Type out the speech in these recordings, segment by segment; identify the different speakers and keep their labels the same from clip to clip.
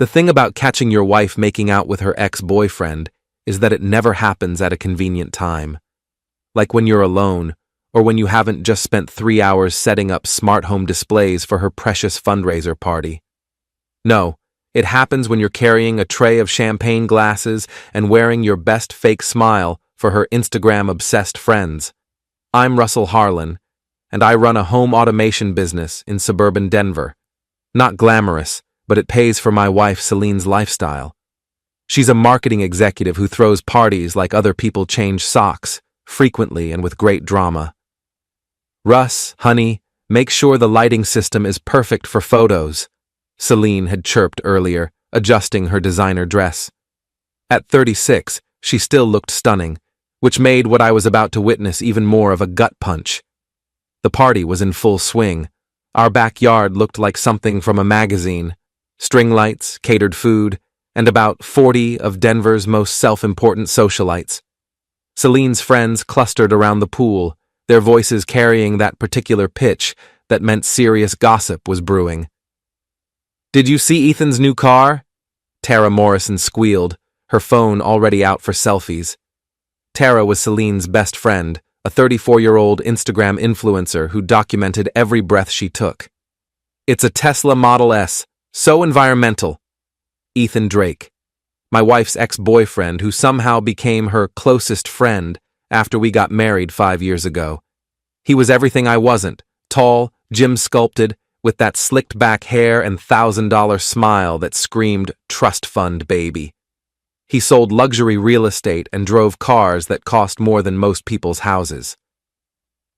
Speaker 1: The thing about catching your wife making out with her ex-boyfriend is that it never happens at a convenient time. Like when you're alone, or when you haven't just spent 3 hours setting up smart home displays for her precious fundraiser party. No, it happens when you're carrying a tray of champagne glasses and wearing your best fake smile for her Instagram-obsessed friends. I'm Russell Harlan, and I run a home automation business in suburban Denver. Not glamorous, but it pays for my wife Celine's lifestyle. She's a marketing executive who throws parties like other people change socks, frequently and with great drama. "Russ, honey, make sure the lighting system is perfect for photos," Celine had chirped earlier, adjusting her designer dress. At 36, she still looked stunning, which made what I was about to witness even more of a gut punch. The party was in full swing. Our backyard looked like something from a magazine. String lights, catered food, and about 40 of Denver's most self-important socialites. Celine's friends clustered around the pool, their voices carrying that particular pitch that meant serious gossip was brewing. "Did you see Ethan's new car?" Tara Morrison squealed, her phone already out for selfies. Tara was Celine's best friend, a 34-year-old Instagram influencer who documented every breath she took. "It's a Tesla Model S, so environmental." Ethan Drake, my wife's ex-boyfriend who somehow became her closest friend after we got married 5 years ago. He was everything I wasn't, tall, gym-sculpted, with that slicked-back hair and $1,000 smile that screamed trust fund baby. He sold luxury real estate and drove cars that cost more than most people's houses.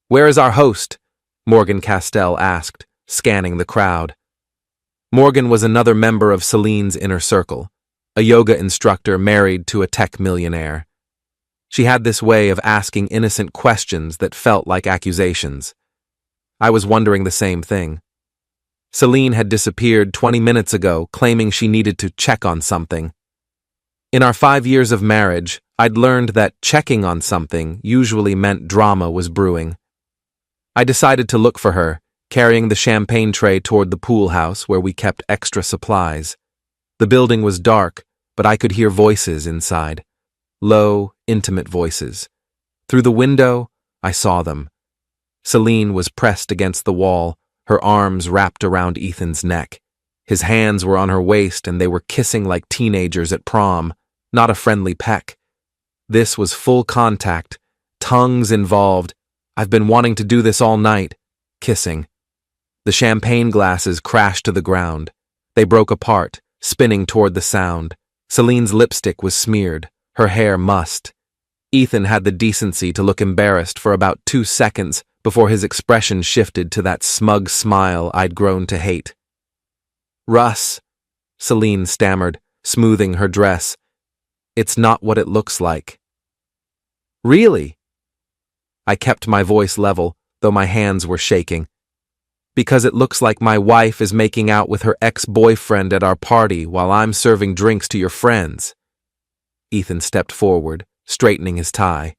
Speaker 1: "Where is our host?" Morgan Castell asked, scanning the crowd. Morgan was another member of Celine's inner circle, a yoga instructor married to a tech millionaire. She had this way of asking innocent questions that felt like accusations. I was wondering the same thing. Celine had disappeared 20 minutes ago, claiming she needed to check on something. In our 5 years of marriage, I'd learned that checking on something usually meant drama was brewing. I decided to look for her, carrying the champagne tray toward the pool house where we kept extra supplies. The building was dark, but I could hear voices inside. Low, intimate voices. Through the window, I saw them. Celine was pressed against the wall, her arms wrapped around Ethan's neck. His hands were on her waist and they were kissing like teenagers at prom, not a friendly peck. This was full contact, tongues involved. I've been wanting to do this all night. Kissing. The champagne glasses crashed to the ground. They broke apart, spinning toward the sound. Celine's lipstick was smeared, her hair mussed. Ethan had the decency to look embarrassed for about 2 seconds before his expression shifted to that smug smile I'd grown to hate. "Russ," Celine stammered, smoothing her dress. "It's not what it looks like." "Really?" I kept my voice level, though my hands were shaking. "Because it looks like my wife is making out with her ex-boyfriend at our party while I'm serving drinks to your friends." Ethan stepped forward, straightening his tie.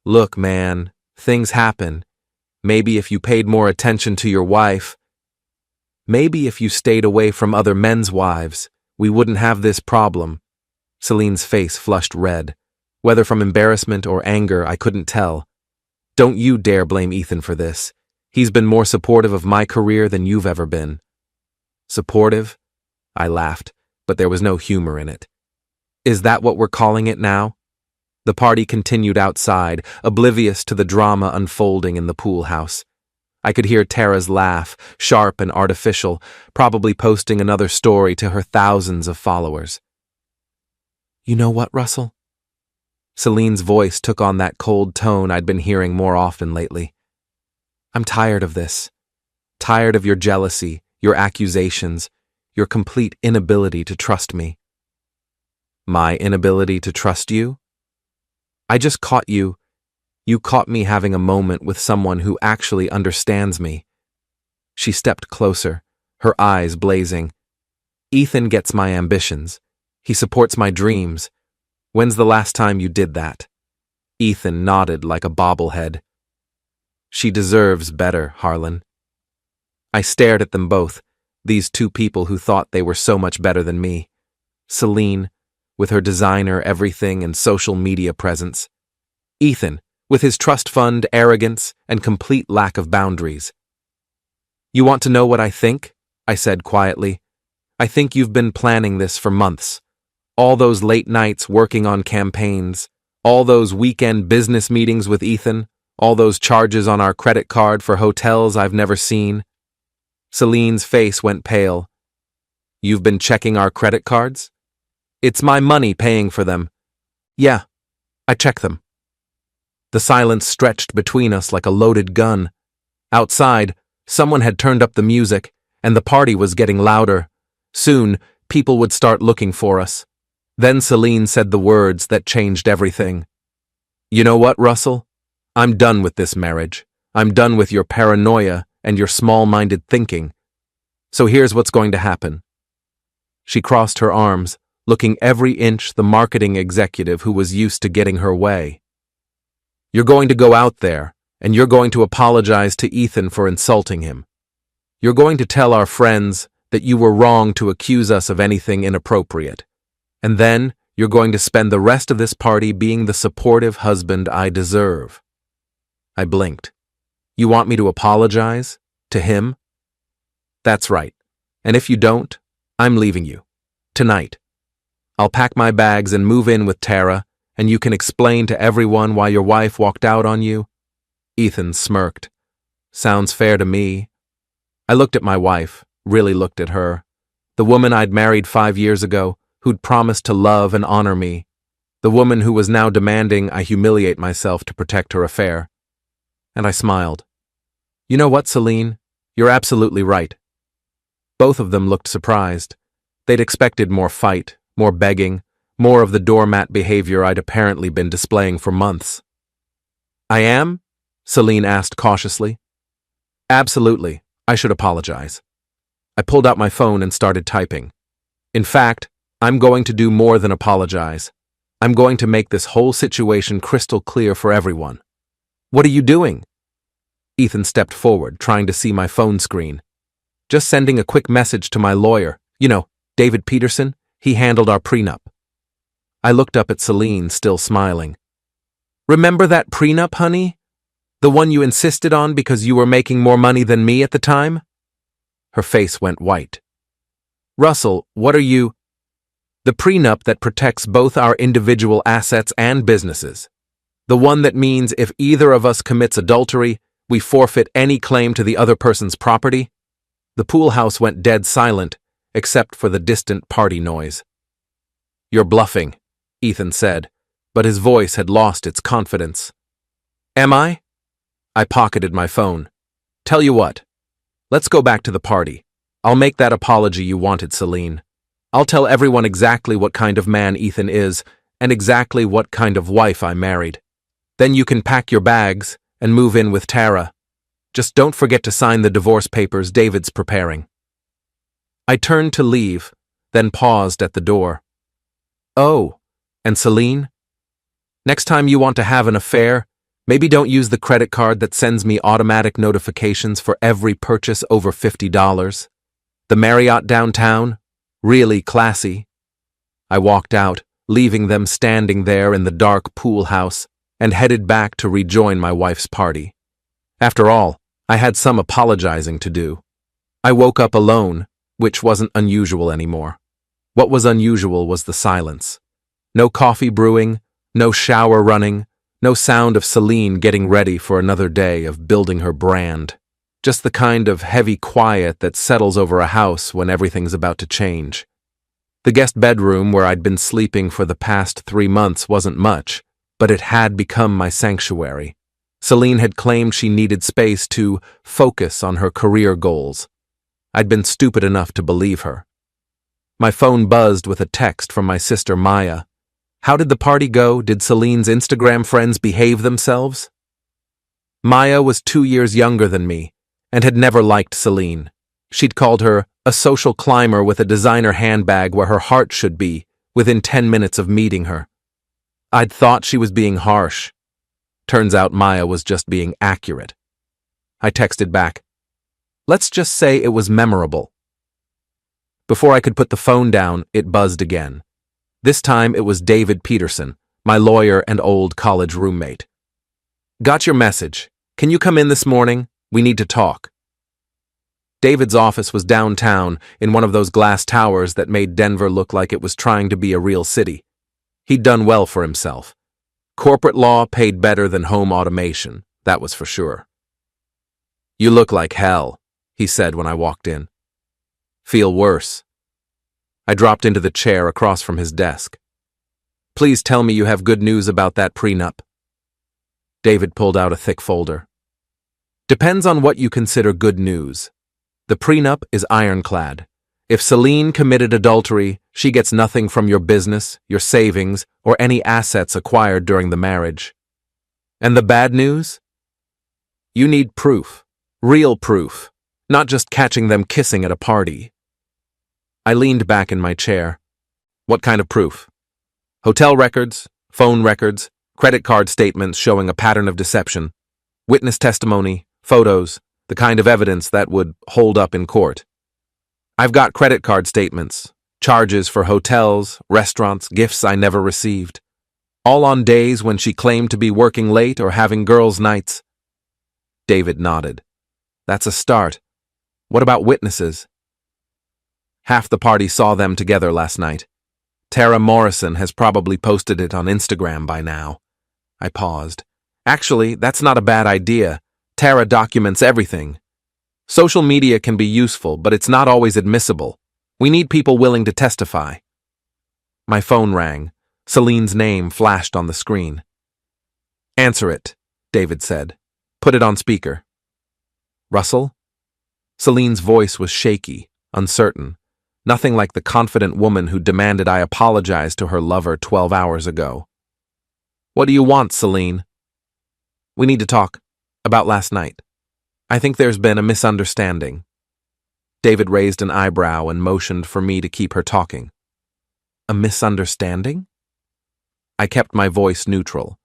Speaker 1: "Look, man, things happen. Maybe if you paid more attention to your wife, maybe if you stayed away from other men's wives, we wouldn't have this problem." Celine's face flushed red. Whether from embarrassment or anger, I couldn't tell. "Don't you dare blame Ethan for this. He's been more supportive of my career than you've ever been." "Supportive?" I laughed, but there was no humor in it. "Is that what we're calling it now?" The party continued outside, oblivious to the drama unfolding in the pool house. I could hear Tara's laugh, sharp and artificial, probably posting another story to her thousands of followers. "You know what, Russell?" Celine's voice took on that cold tone I'd been hearing more often lately. "I'm tired of this. Tired of your jealousy, your accusations, your complete inability to trust me." "My inability to trust you?" "I just caught you. You caught me having a moment with someone who actually understands me." She stepped closer, her eyes blazing. "Ethan gets my ambitions. He supports my dreams. When's the last time you did that?" Ethan nodded like a bobblehead. "She deserves better, Harlan." I stared at them both, these two people who thought they were so much better than me. Celine, with her designer everything and social media presence. Ethan, with his trust fund arrogance and complete lack of boundaries. "You want to know what I think?" I said quietly. "I think you've been planning this for months. All those late nights working on campaigns, all those weekend business meetings with Ethan, all those charges on our credit card for hotels I've never seen." Celine's face went pale. "You've been checking our credit cards?" "It's my money paying for them." "Yeah, I check them." The silence stretched between us like a loaded gun. Outside, someone had turned up the music, and the party was getting louder. Soon, people would start looking for us. Then Celine said the words that changed everything. "You know what, Russell? I'm done with this marriage. I'm done with your paranoia and your small-minded thinking. So here's what's going to happen." She crossed her arms, looking every inch the marketing executive who was used to getting her way. "You're going to go out there, and you're going to apologize to Ethan for insulting him. You're going to tell our friends that you were wrong to accuse us of anything inappropriate. And then you're going to spend the rest of this party being the supportive husband I deserve." I blinked. "You want me to apologize? To him?" "That's right. And if you don't, I'm leaving you. Tonight. I'll pack my bags and move in with Tara, and you can explain to everyone why your wife walked out on you." Ethan smirked. "Sounds fair to me." I looked at my wife, really looked at her. The woman I'd married 5 years ago, who'd promised to love and honor me. The woman who was now demanding I humiliate myself to protect her affair. And I smiled. "You know what, Celine? You're absolutely right." Both of them looked surprised. They'd expected more fight, more begging, more of the doormat behavior I'd apparently been displaying for months. "I am?" Celine asked cautiously. "Absolutely. I should apologize." I pulled out my phone and started typing. "In fact, I'm going to do more than apologize. I'm going to make this whole situation crystal clear for everyone." "What are you doing?" Ethan stepped forward, trying to see my phone screen. "Just sending a quick message to my lawyer. You know, David Peterson. He handled our prenup." I looked up at Celine, still smiling. "Remember that prenup, honey? The one you insisted on because you were making more money than me at the time?" Her face went white. "Russell, what are you—" "The prenup that protects both our individual assets and businesses. The one that means if either of us commits adultery, we forfeit any claim to the other person's property." The pool house went dead silent, except for the distant party noise. "You're bluffing," Ethan said, but his voice had lost its confidence. "Am I?" I pocketed my phone. "Tell you what. Let's go back to the party. I'll make that apology you wanted, Celine. I'll tell everyone exactly what kind of man Ethan is and exactly what kind of wife I married. Then you can pack your bags and move in with Tara. Just don't forget to sign the divorce papers David's preparing." I turned to leave, then paused at the door. "Oh, and Celine? Next time you want to have an affair, maybe don't use the credit card that sends me automatic notifications for every purchase over $50. The Marriott downtown? Really classy." I walked out, leaving them standing there in the dark pool house, and headed back to rejoin my wife's party. After all, I had some apologizing to do. I woke up alone, which wasn't unusual anymore. What was unusual was the silence. No coffee brewing, no shower running, no sound of Celine getting ready for another day of building her brand. Just the kind of heavy quiet that settles over a house when everything's about to change. The guest bedroom where I'd been sleeping for the past 3 months wasn't much, but it had become my sanctuary. Celine had claimed she needed space to focus on her career goals. I'd been stupid enough to believe her. My phone buzzed with a text from my sister Maya. How did the party go? Did Celine's Instagram friends behave themselves? Maya was 2 years younger than me and had never liked Celine. She'd called her a social climber with a designer handbag where her heart should be within 10 minutes of meeting her. I'd thought she was being harsh. Turns out Maya was just being accurate. I texted back, "Let's just say it was memorable." Before I could put the phone down, it buzzed again. This time it was David Peterson, my lawyer and old college roommate. "Got your message. Can you come in this morning? We need to talk." David's office was downtown in one of those glass towers that made Denver look like it was trying to be a real city. He'd done well for himself. Corporate law paid better than home automation, that was for sure. "You look like hell," he said when I walked in. "Feel worse." I dropped into the chair across from his desk. "Please tell me you have good news about that prenup." David pulled out a thick folder. "Depends on what you consider good news. The prenup is ironclad. If Celine committed adultery, she gets nothing from your business, your savings, or any assets acquired during the marriage. And the bad news? You need proof. Real proof. Not just catching them kissing at a party." I leaned back in my chair. "What kind of proof?" "Hotel records, phone records, credit card statements showing a pattern of deception, witness testimony, photos, the kind of evidence that would hold up in court. I've got credit card statements, charges for hotels, restaurants, gifts I never received, all on days when she claimed to be working late or having girls' nights." David nodded. "That's a start. What about witnesses?" "Half the party saw them together last night. Tara Morrison has probably posted it on Instagram by now." I paused. "Actually, that's not a bad idea. Tara documents everything. Social media can be useful, but it's not always admissible. We need people willing to testify." My phone rang. Celine's name flashed on the screen. "Answer it," David said. "Put it on speaker." "Russell?" Celine's voice was shaky, uncertain. Nothing like the confident woman who demanded I apologize to her lover 12 hours ago. "What do you want, Celine?" "We need to talk. About last night. I think there's been a misunderstanding." David raised an eyebrow and motioned for me to keep her talking. "A misunderstanding?" I kept my voice neutral.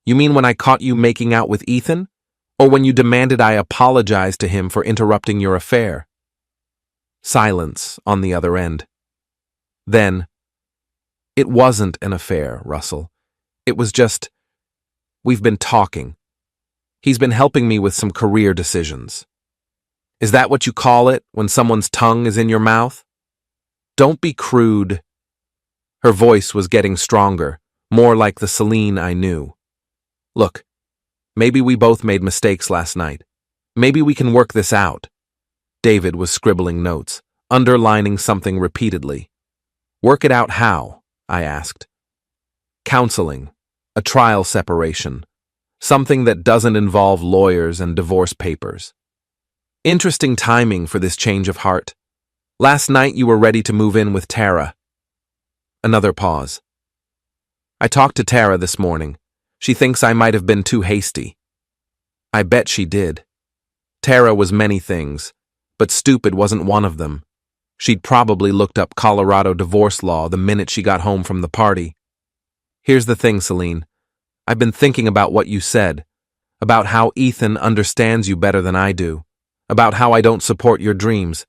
Speaker 1: "You mean when I caught you making out with Ethan? Or when you demanded I apologize to him for interrupting your affair?" Silence on the other end. Then, "It wasn't an affair, Russell. It was just, we've been talking. He's been helping me with some career decisions." "Is that what you call it when someone's tongue is in your mouth?" "Don't be crude." Her voice was getting stronger, more like the Celine I knew. "Look, maybe we both made mistakes last night. Maybe we can work this out." David was scribbling notes, underlining something repeatedly. "Work it out how?" I asked. "Counseling. A trial separation. Something that doesn't involve lawyers and divorce papers." "Interesting timing for this change of heart. Last night you were ready to move in with Tara." Another pause. "I talked to Tara this morning. She thinks I might have been too hasty." I bet she did. Tara was many things, but stupid wasn't one of them. She'd probably looked up Colorado divorce law the minute she got home from the party. "Here's the thing, Celine. I've been thinking about what you said, about how Ethan understands you better than I do, about how I don't support your dreams.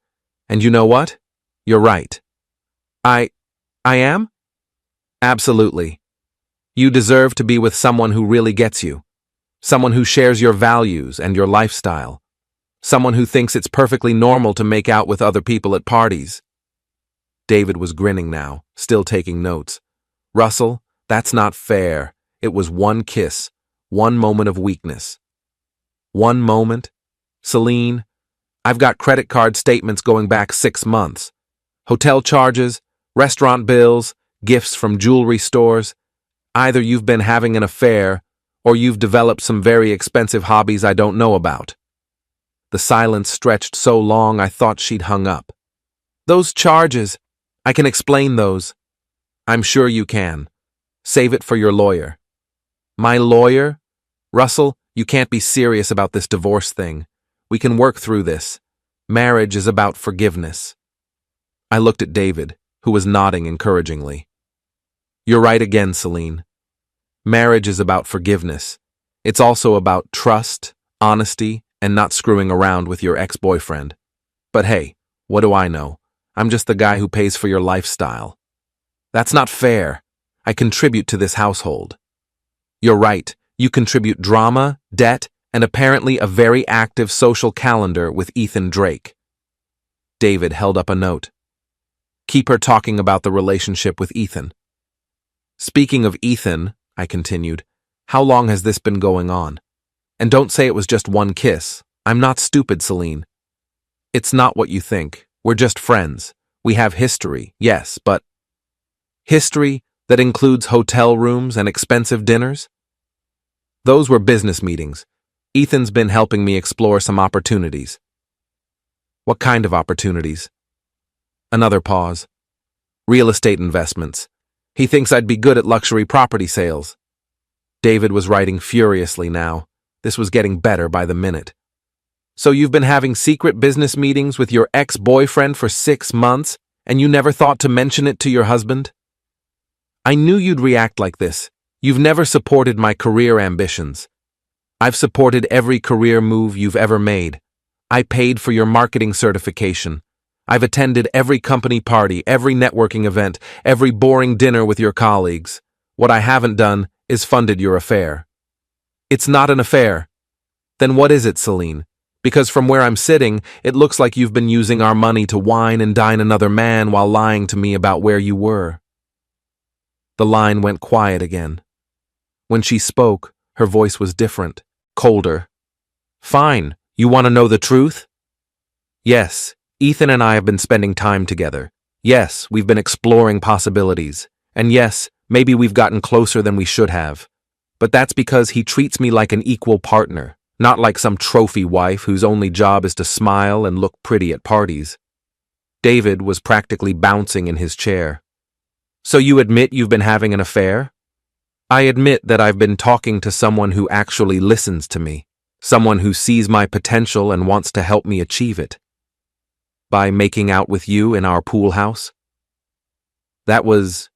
Speaker 1: And you know what? You're right." I am? "Absolutely. You deserve to be with someone who really gets you, someone who shares your values and your lifestyle, someone who thinks it's perfectly normal to make out with other people at parties." David was grinning now, still taking notes. "Russell, that's not fair. It was one kiss, one moment of weakness." "One moment? Celine, I've got credit card statements going back 6 months. Hotel charges, restaurant bills, gifts from jewelry stores. Either you've been having an affair, or you've developed some very expensive hobbies I don't know about." The silence stretched so long I thought she'd hung up. "Those charges, I can explain those." "I'm sure you can. Save it for your lawyer." "My lawyer? Russell, you can't be serious about this divorce thing. We can work through this. Marriage is about forgiveness." I looked at David, who was nodding encouragingly. "You're right again, Celine. Marriage is about forgiveness. It's also about trust, honesty, and not screwing around with your ex-boyfriend. But hey, what do I know? I'm just the guy who pays for your lifestyle. That's not fair. I contribute to this household. You're right. You contribute drama, debt, and apparently a very active social calendar with Ethan Drake. David held up a note. Keep her talking about the relationship with Ethan. Speaking of Ethan, I continued, how long has this been going on? And don't say it was just one kiss. I'm not stupid, Celine. It's not what you think. We're just friends. We have history, yes, but history that includes hotel rooms and expensive dinners? Those were business meetings. Ethan's been helping me explore some opportunities. What kind of opportunities? Another pause. Real estate investments. He thinks I'd be good at luxury property sales. David was writing furiously now. This was getting better by the minute. So you've been having secret business meetings with your ex-boyfriend for 6 months, and you never thought to mention it to your husband? I knew you'd react like this. You've never supported my career ambitions. I've supported every career move you've ever made. I paid for your marketing certification. I've attended every company party, every networking event, every boring dinner with your colleagues. What I haven't done is funded your affair. It's not an affair. Then what is it, Celine? Because from where I'm sitting, it looks like you've been using our money to wine and dine another man while lying to me about where you were. The line went quiet again. When she spoke, her voice was different, colder. Fine, you want to know the truth? Yes, Ethan and I have been spending time together. Yes, we've been exploring possibilities. And yes, maybe we've gotten closer than we should have. But that's because he treats me like an equal partner, not like some trophy wife whose only job is to smile and look pretty at parties. David was practically bouncing in his chair. So you admit you've been having an affair? I admit that I've been talking to someone who actually listens to me, someone who sees my potential and wants to help me achieve it. By making out with you in our pool house? That was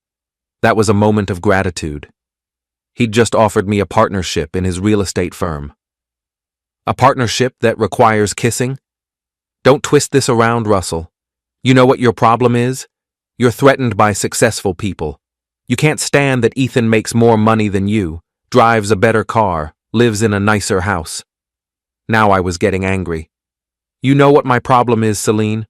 Speaker 1: a moment of gratitude. He'd just offered me a partnership in his real estate firm. A partnership that requires kissing? Don't twist this around, Russell. You know what your problem is? You're threatened by successful people. You can't stand that Ethan makes more money than you, drives a better car, lives in a nicer house. Now I was getting angry. You know what my problem is, Celine?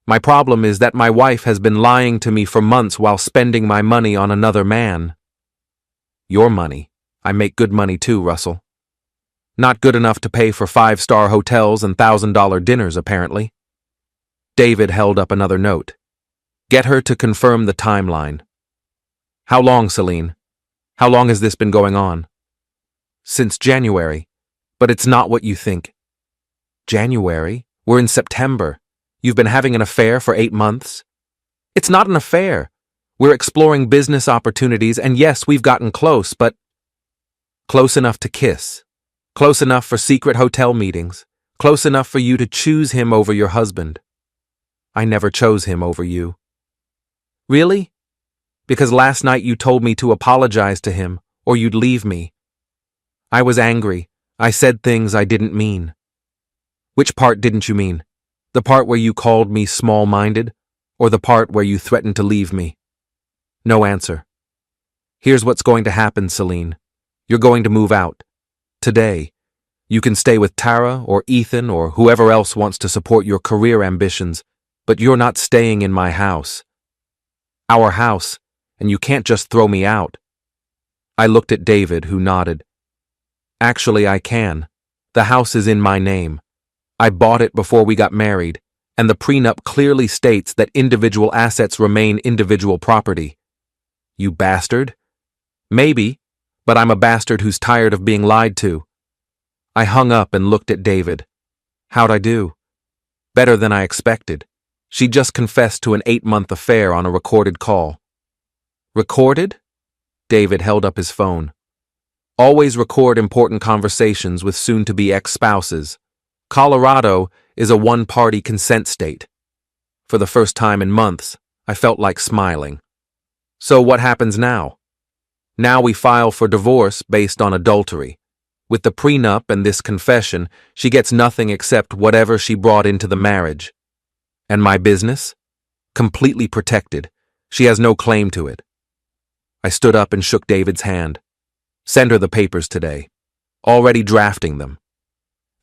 Speaker 1: My problem is that my wife has been lying to me for months while spending my money on another man. Your money. I make good money too, Russell. Not good enough to pay for 5-star hotels and $1,000 dinners, apparently. David held up another note. Get her to confirm the timeline. How long, Celine? How long has this been going on? Since January. But it's not what you think. January? We're in September. You've been having an affair for 8 months? It's not an affair. We're exploring business opportunities, and yes, we've gotten close, but close enough to kiss. Close enough for secret hotel meetings. Close enough for you to choose him over your husband. I never chose him over you. Really? Because last night you told me to apologize to him, or you'd leave me. I was angry. I said things I didn't mean. Which part didn't you mean? The part where you called me small-minded, or the part where you threatened to leave me? No answer. Here's what's going to happen, Celine. You're going to move out. Today. You can stay with Tara or Ethan or whoever else wants to support your career ambitions, but you're not staying in my house. Our house, and you can't just throw me out. I looked at David, who nodded. Actually, I can. The house is in my name. I bought it before we got married, and the prenup clearly states that individual assets remain individual property. You bastard? Maybe, but I'm a bastard who's tired of being lied to. I hung up and looked at David. How'd I do? Better than I expected. She just confessed to an 8-month affair on a recorded call. Recorded? David held up his phone. Always record important conversations with soon-to-be ex-spouses. Colorado is a one-party consent state. For the first time in months, I felt like smiling. So what happens now? Now we file for divorce based on adultery. With the prenup and this confession, she gets nothing except whatever she brought into the marriage. And my business? completely protected. She has no claim to it. I stood up and shook David's hand. Send her the papers today. Already drafting them.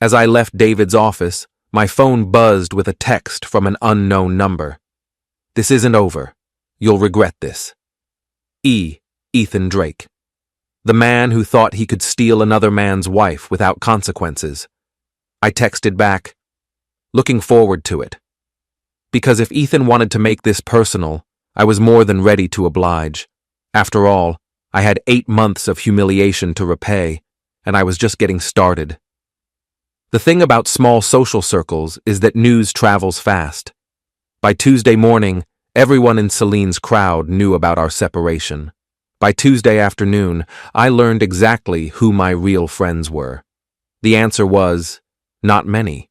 Speaker 1: As I left David's office, my phone buzzed with a text from an unknown number. This isn't over. You'll regret this. Ethan Drake. The man who thought he could steal another man's wife without consequences. I texted back, looking forward to it. Because if Ethan wanted to make this personal, I was more than ready to oblige. After all, I had 8 months of humiliation to repay, and I was just getting started. The thing about small social circles is that news travels fast. By Tuesday morning, everyone in Celine's crowd knew about our separation. By Tuesday afternoon, I learned exactly who my real friends were. The answer was, not many.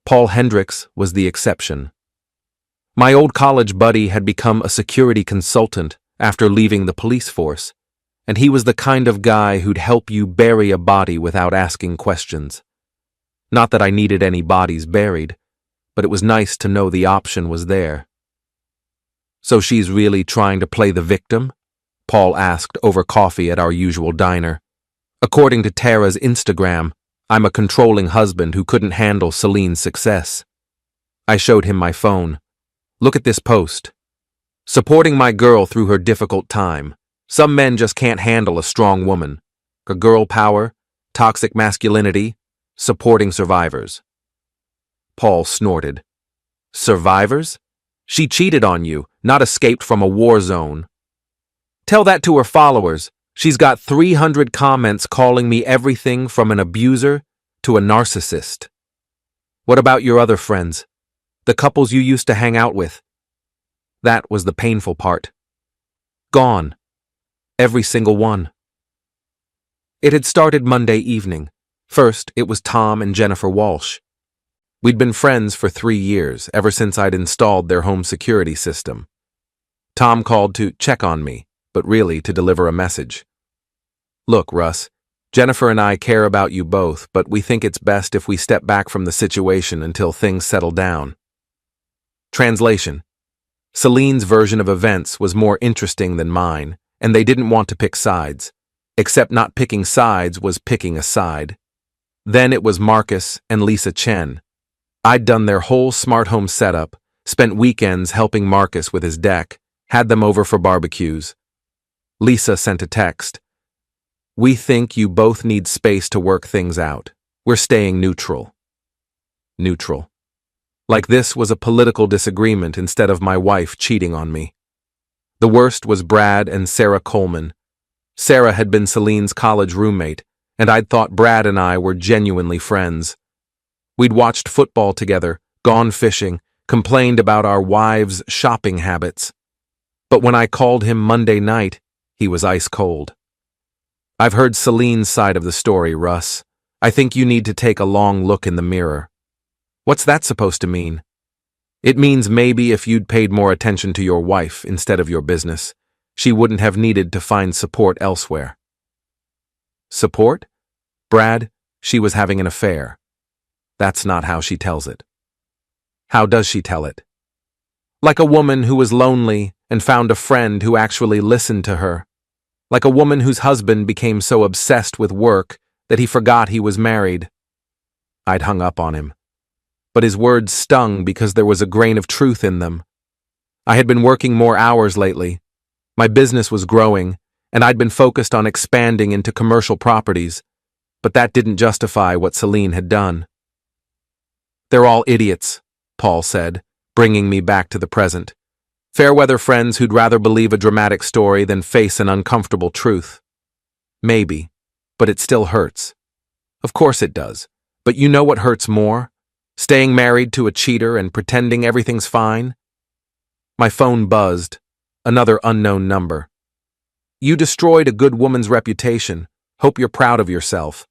Speaker 1: Paul Hendricks was the exception. My old college buddy had become a security consultant after leaving the police force, and he was the kind of guy who'd help you bury a body without asking questions. Not that I needed any bodies buried, but it was nice to know the option was there. So she's really trying to play the victim? Paul asked over coffee at our usual diner. According to Tara's Instagram, I'm a controlling husband who couldn't handle Celine's success. I showed him my phone. Look at this post. Supporting my girl through her difficult time. Some men just can't handle a strong woman. Girl power, toxic masculinity, supporting survivors. Paul snorted. Survivors? She cheated on you, not escaped from a war zone. Tell that to her followers. She's got 300 comments calling me everything from an abuser to a narcissist. What about your other friends? The couples you used to hang out with? That was the painful part. Gone. Every single one. It had started Monday evening. First, it was Tom and Jennifer Walsh. We'd been friends for 3 years, ever since I'd installed their home security system. Tom called to check on me, but really to deliver a message. Look, Russ, Jennifer and I care about you both, but we think it's best if we step back from the situation until things settle down. Translation. Celine's version of events was more interesting than mine, and they didn't want to pick sides. Except not picking sides was picking a side. Then it was Marcus and Lisa Chen. I'd done their whole smart home setup, spent weekends helping Marcus with his deck, had them over for barbecues. Lisa sent a text. We think you both need space to work things out. We're staying neutral. Neutral. Like this was a political disagreement instead of my wife cheating on me. The worst was Brad and Sarah Coleman. Sarah had been Celine's college roommate, and I'd thought Brad and I were genuinely friends. We'd watched football together, gone fishing, complained about our wives' shopping habits. But when I called him Monday night, he was ice cold. I've heard Celine's side of the story, Russ. I think you need to take a long look in the mirror. What's that supposed to mean? It means maybe if you'd paid more attention to your wife instead of your business, she wouldn't have needed to find support elsewhere. Support? Brad, she was having an affair. That's not how she tells it. How does she tell it? Like a woman who was lonely and found a friend who actually listened to her. Like a woman whose husband became so obsessed with work that he forgot he was married. I'd hung up on him. But his words stung because there was a grain of truth in them. I had been working more hours lately. My business was growing, and I'd been focused on expanding into commercial properties, but that didn't justify what Celine had done. They're all idiots, Paul said, bringing me back to the present. Fair-weather friends who'd rather believe a dramatic story than face an uncomfortable truth. Maybe, but it still hurts. Of course it does, but you know what hurts more? Staying married to a cheater and pretending everything's fine? My phone buzzed. Another unknown number. You destroyed a good woman's reputation. Hope you're proud of yourself.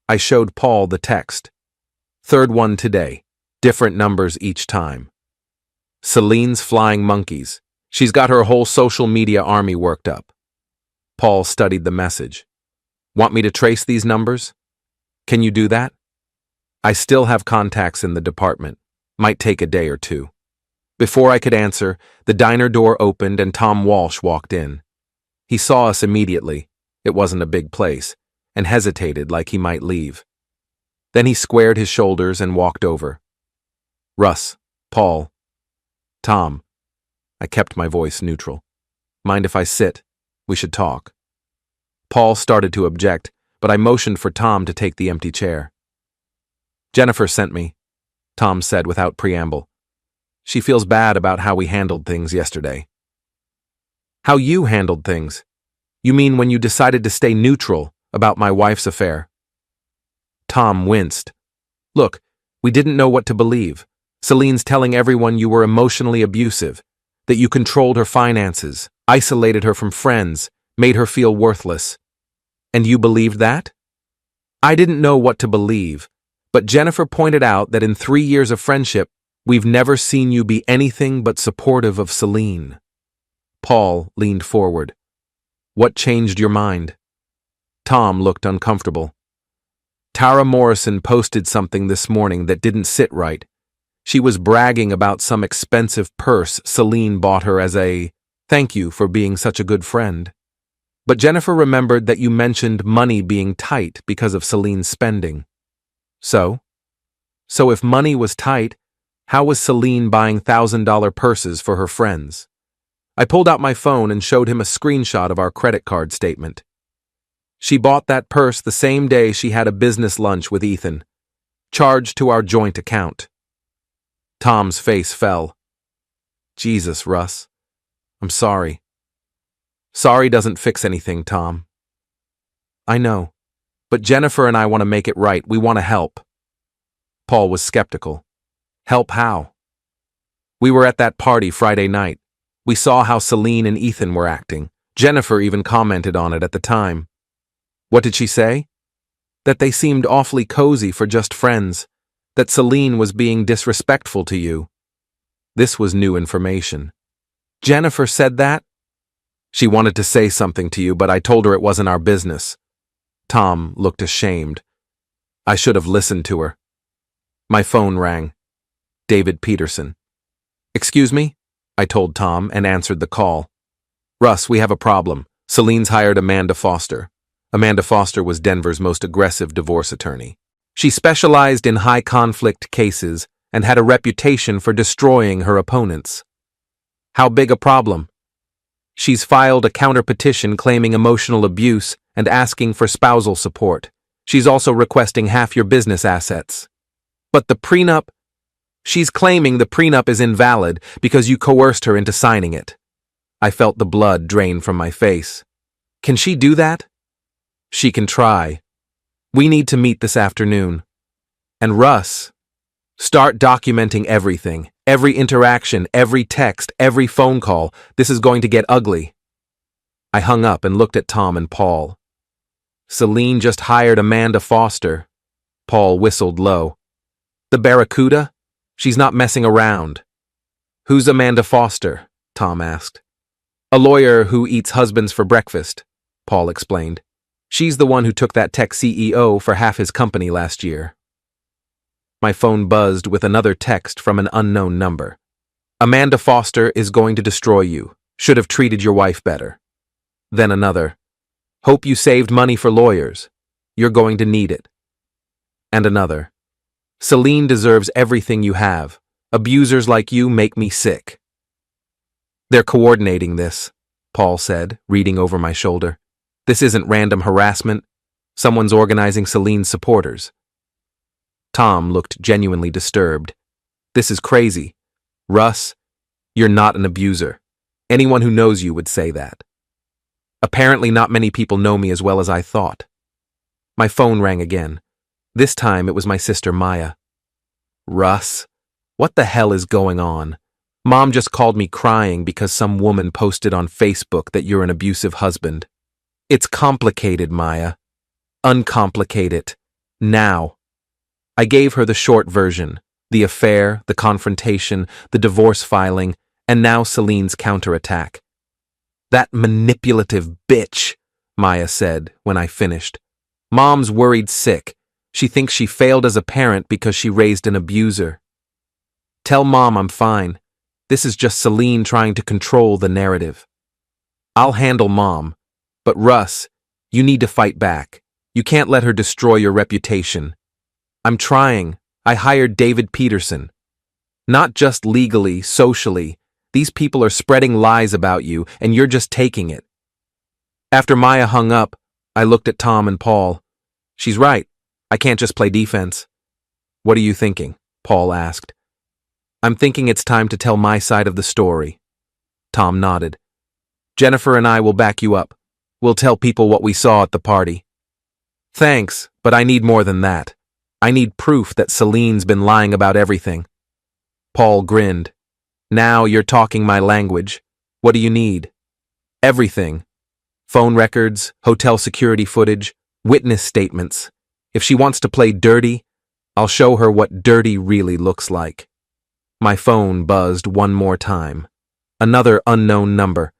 Speaker 1: I showed Paul the text. Third one today. Different numbers each time. Celine's flying monkeys. She's got her whole social media army worked up. Paul studied the message. Want me to trace these numbers? Can you do that? I still have contacts in the department. Might take a day or two. Before I could answer, the diner door opened and Tom Walsh walked in. He saw us immediately, it wasn't a big place, and hesitated like he might leave. Then he squared his shoulders and walked over. Russ, Paul, Tom. I kept my voice neutral. Mind if I sit? We should talk. Paul started to object, but I motioned for Tom to take the empty chair. Jennifer sent me, Tom said without preamble. She feels bad about how we handled things yesterday. How you handled things? You mean when you decided to stay neutral about my wife's affair? Tom winced. Look, we didn't know what to believe. Celine's telling everyone you were emotionally abusive, that you controlled her finances, isolated her from friends, made her feel worthless. And you believed that? I didn't know what to believe, but Jennifer pointed out that in 3 years of friendship, we've never seen you be anything but supportive of Celine. Paul leaned forward. What changed your mind? Tom looked uncomfortable. Tara Morrison posted something this morning that didn't sit right. She was bragging about some expensive purse Celine bought her as a thank you for being such a good friend. But Jennifer remembered that you mentioned money being tight because of Celine's spending. So if money was tight, how was Celine buying $1,000 purses for her friends? I pulled out my phone and showed him a screenshot of our credit card statement. She bought that purse the same day she had a business lunch with Ethan, charged to our joint account. Tom's face fell. Jesus, Russ. I'm sorry. Sorry doesn't fix anything, Tom. I know, but Jennifer and I want to make it right. We want to help. Paul was skeptical. Help how? We were at that party Friday night. We saw how Celine and Ethan were acting. Jennifer even commented on it at the time. What did she say? That they seemed awfully cozy for just friends. That Celine was being disrespectful to you. This was new information. Jennifer said that? She wanted to say something to you, but I told her it wasn't our business. Tom looked ashamed. I should have listened to her. My phone rang. David Peterson. Excuse me? I told Tom and answered the call. Russ, we have a problem. Celine's hired Amanda Foster. Amanda Foster was Denver's most aggressive divorce attorney. She specialized in high-conflict cases and had a reputation for destroying her opponents. How big a problem? She's filed a counter-petition claiming emotional abuse and asking for spousal support. She's also requesting half your business assets. But the prenup? She's claiming the prenup is invalid because you coerced her into signing it. I felt the blood drain from my face. Can she do that? She can try. We need to meet this afternoon. And Russ, start documenting everything, every interaction, every text, every phone call. This is going to get ugly. I hung up and looked at Tom and Paul. Celine just hired Amanda Foster. Paul whistled low. The Barracuda? She's not messing around. Who's Amanda Foster? Tom asked. A lawyer who eats husbands for breakfast, Paul explained. She's the one who took that tech CEO for half his company last year. My phone buzzed with another text from an unknown number. Amanda Foster is going to destroy you. Should have treated your wife better. Then another. Hope you saved money for lawyers. You're going to need it. And another. Celine deserves everything you have. Abusers like you make me sick. They're coordinating this, Paul said, reading over my shoulder. This isn't random harassment. Someone's organizing Celine's supporters. Tom looked genuinely disturbed. This is crazy. Russ, you're not an abuser. Anyone who knows you would say that. Apparently not many people know me as well as I thought. My phone rang again. This time it was my sister Maya. Russ, what the hell is going on? Mom just called me crying because some woman posted on Facebook that you're an abusive husband. It's complicated, Maya. Uncomplicate it. Now. I gave her the short version, the affair, the confrontation, the divorce filing, and now Celine's counterattack. That manipulative bitch, Maya said when I finished. Mom's worried sick. She thinks she failed as a parent because she raised an abuser. Tell Mom I'm fine. This is just Celine trying to control the narrative. I'll handle Mom, but Russ, you need to fight back. You can't let her destroy your reputation. I'm trying. I hired David Peterson. Not just legally, socially. These people are spreading lies about you, and you're just taking it. After Maya hung up, I looked at Tom and Paul. She's right. I can't just play defense. What are you thinking? Paul asked. I'm thinking it's time to tell my side of the story. Tom nodded. Jennifer and I will back you up. We'll tell people what we saw at the party. Thanks, but I need more than that. I need proof that Celine's been lying about everything. Paul grinned. Now you're talking my language. What do you need? Everything. Phone records, hotel security footage, witness statements. If she wants to play dirty, I'll show her what dirty really looks like. My phone buzzed one more time. Another unknown number.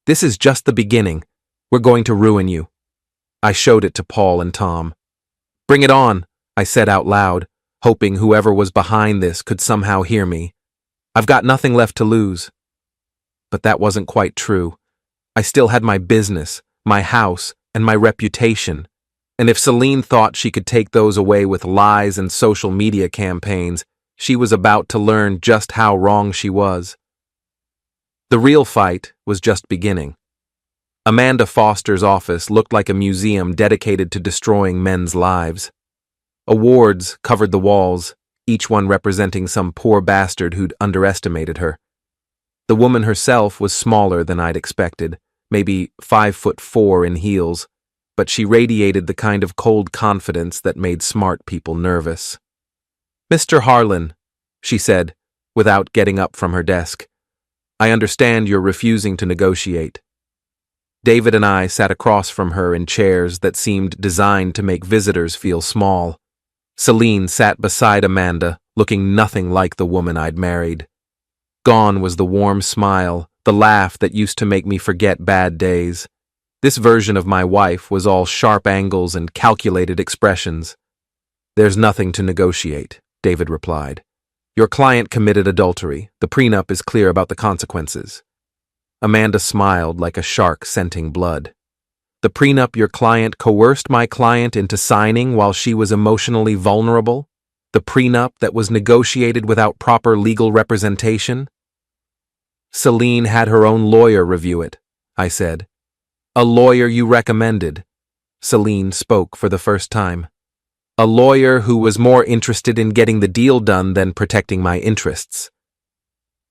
Speaker 1: This is just the beginning. We're going to ruin you. I showed it to Paul and Tom. Bring it on, I said out loud, hoping whoever was behind this could somehow hear me. I've got nothing left to lose. But that wasn't quite true. I still had my business, my house, and my reputation. And if Celine thought she could take those away with lies and social media campaigns, she was about to learn just how wrong she was. The real fight was just beginning. Amanda Foster's office looked like a museum dedicated to destroying men's lives. Awards covered the walls, each one representing some poor bastard who'd underestimated her. The woman herself was smaller than I'd expected, maybe 5'4" in heels, but she radiated the kind of cold confidence that made smart people nervous. Mr. Harlan, she said, without getting up from her desk, I understand you're refusing to negotiate. David and I sat across from her in chairs that seemed designed to make visitors feel small. Celine sat beside Amanda, looking nothing like the woman I'd married. Gone was the warm smile, the laugh that used to make me forget bad days. This version of my wife was all sharp angles and calculated expressions. There's nothing to negotiate, David replied. Your client committed adultery. The prenup is clear about the consequences. Amanda smiled like a shark scenting blood. The prenup your client coerced my client into signing while she was emotionally vulnerable? The prenup that was negotiated without proper legal representation? Celine had her own lawyer review it, I said. A lawyer you recommended. Celine spoke for the first time. A lawyer who was more interested in getting the deal done than protecting my interests.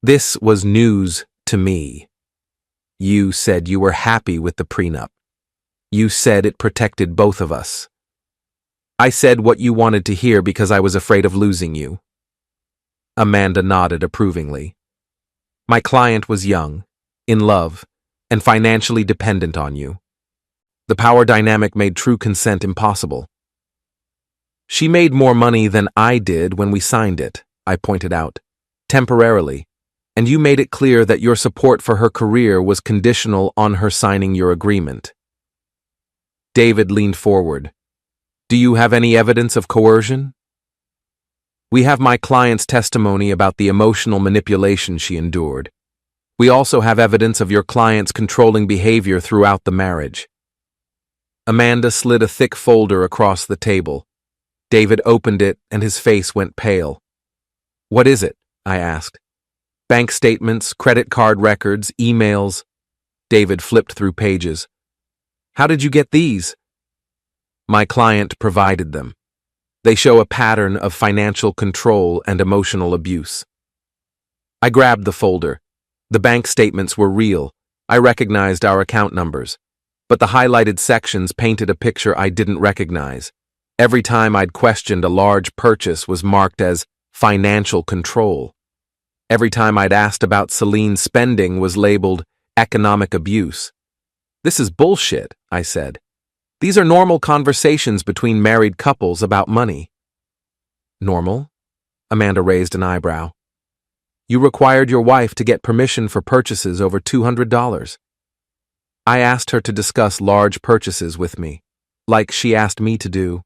Speaker 1: This was news to me. You said you were happy with the prenup. You said it protected both of us. I said what you wanted to hear because I was afraid of losing you. Amanda nodded approvingly. My client was young, in love, and financially dependent on you. The power dynamic made true consent impossible. She made more money than I did when we signed it, I pointed out, temporarily, and you made it clear that your support for her career was conditional on her signing your agreement. David leaned forward. Do you have any evidence of coercion? We have my client's testimony about the emotional manipulation she endured. We also have evidence of your client's controlling behavior throughout the marriage. Amanda slid a thick folder across the table. David opened it and his face went pale. What is it? I asked. Bank statements, credit card records, emails. David flipped through pages. How did you get these? My client provided them. They show a pattern of financial control and emotional abuse. I grabbed the folder. The bank statements were real. I recognized our account numbers. But the highlighted sections painted a picture I didn't recognize. Every time I'd questioned a large purchase was marked as financial control. Every time I'd asked about Celine's spending was labeled economic abuse. This is bullshit, I said. These are normal conversations between married couples about money. Normal? Amanda raised an eyebrow. You required your wife to get permission for purchases over $200. I asked her to discuss large purchases with me, like she asked me to do.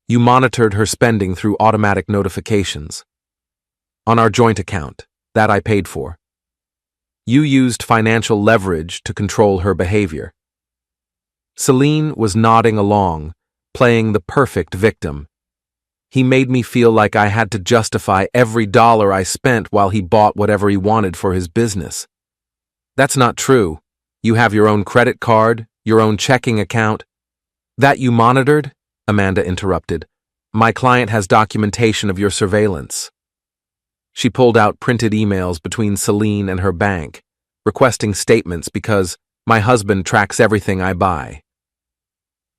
Speaker 1: You monitored her spending through automatic notifications. On our joint account, That I paid for. You used financial leverage to control her behavior. Celine was nodding along, playing the perfect victim. He made me feel like I had to justify every dollar I spent while he bought whatever he wanted for his business. That's not true. You have your own credit card, your own checking account. That you monitored? Amanda interrupted. My client has documentation of your surveillance. She pulled out printed emails between Celine and her bank, requesting statements because my husband tracks everything I buy.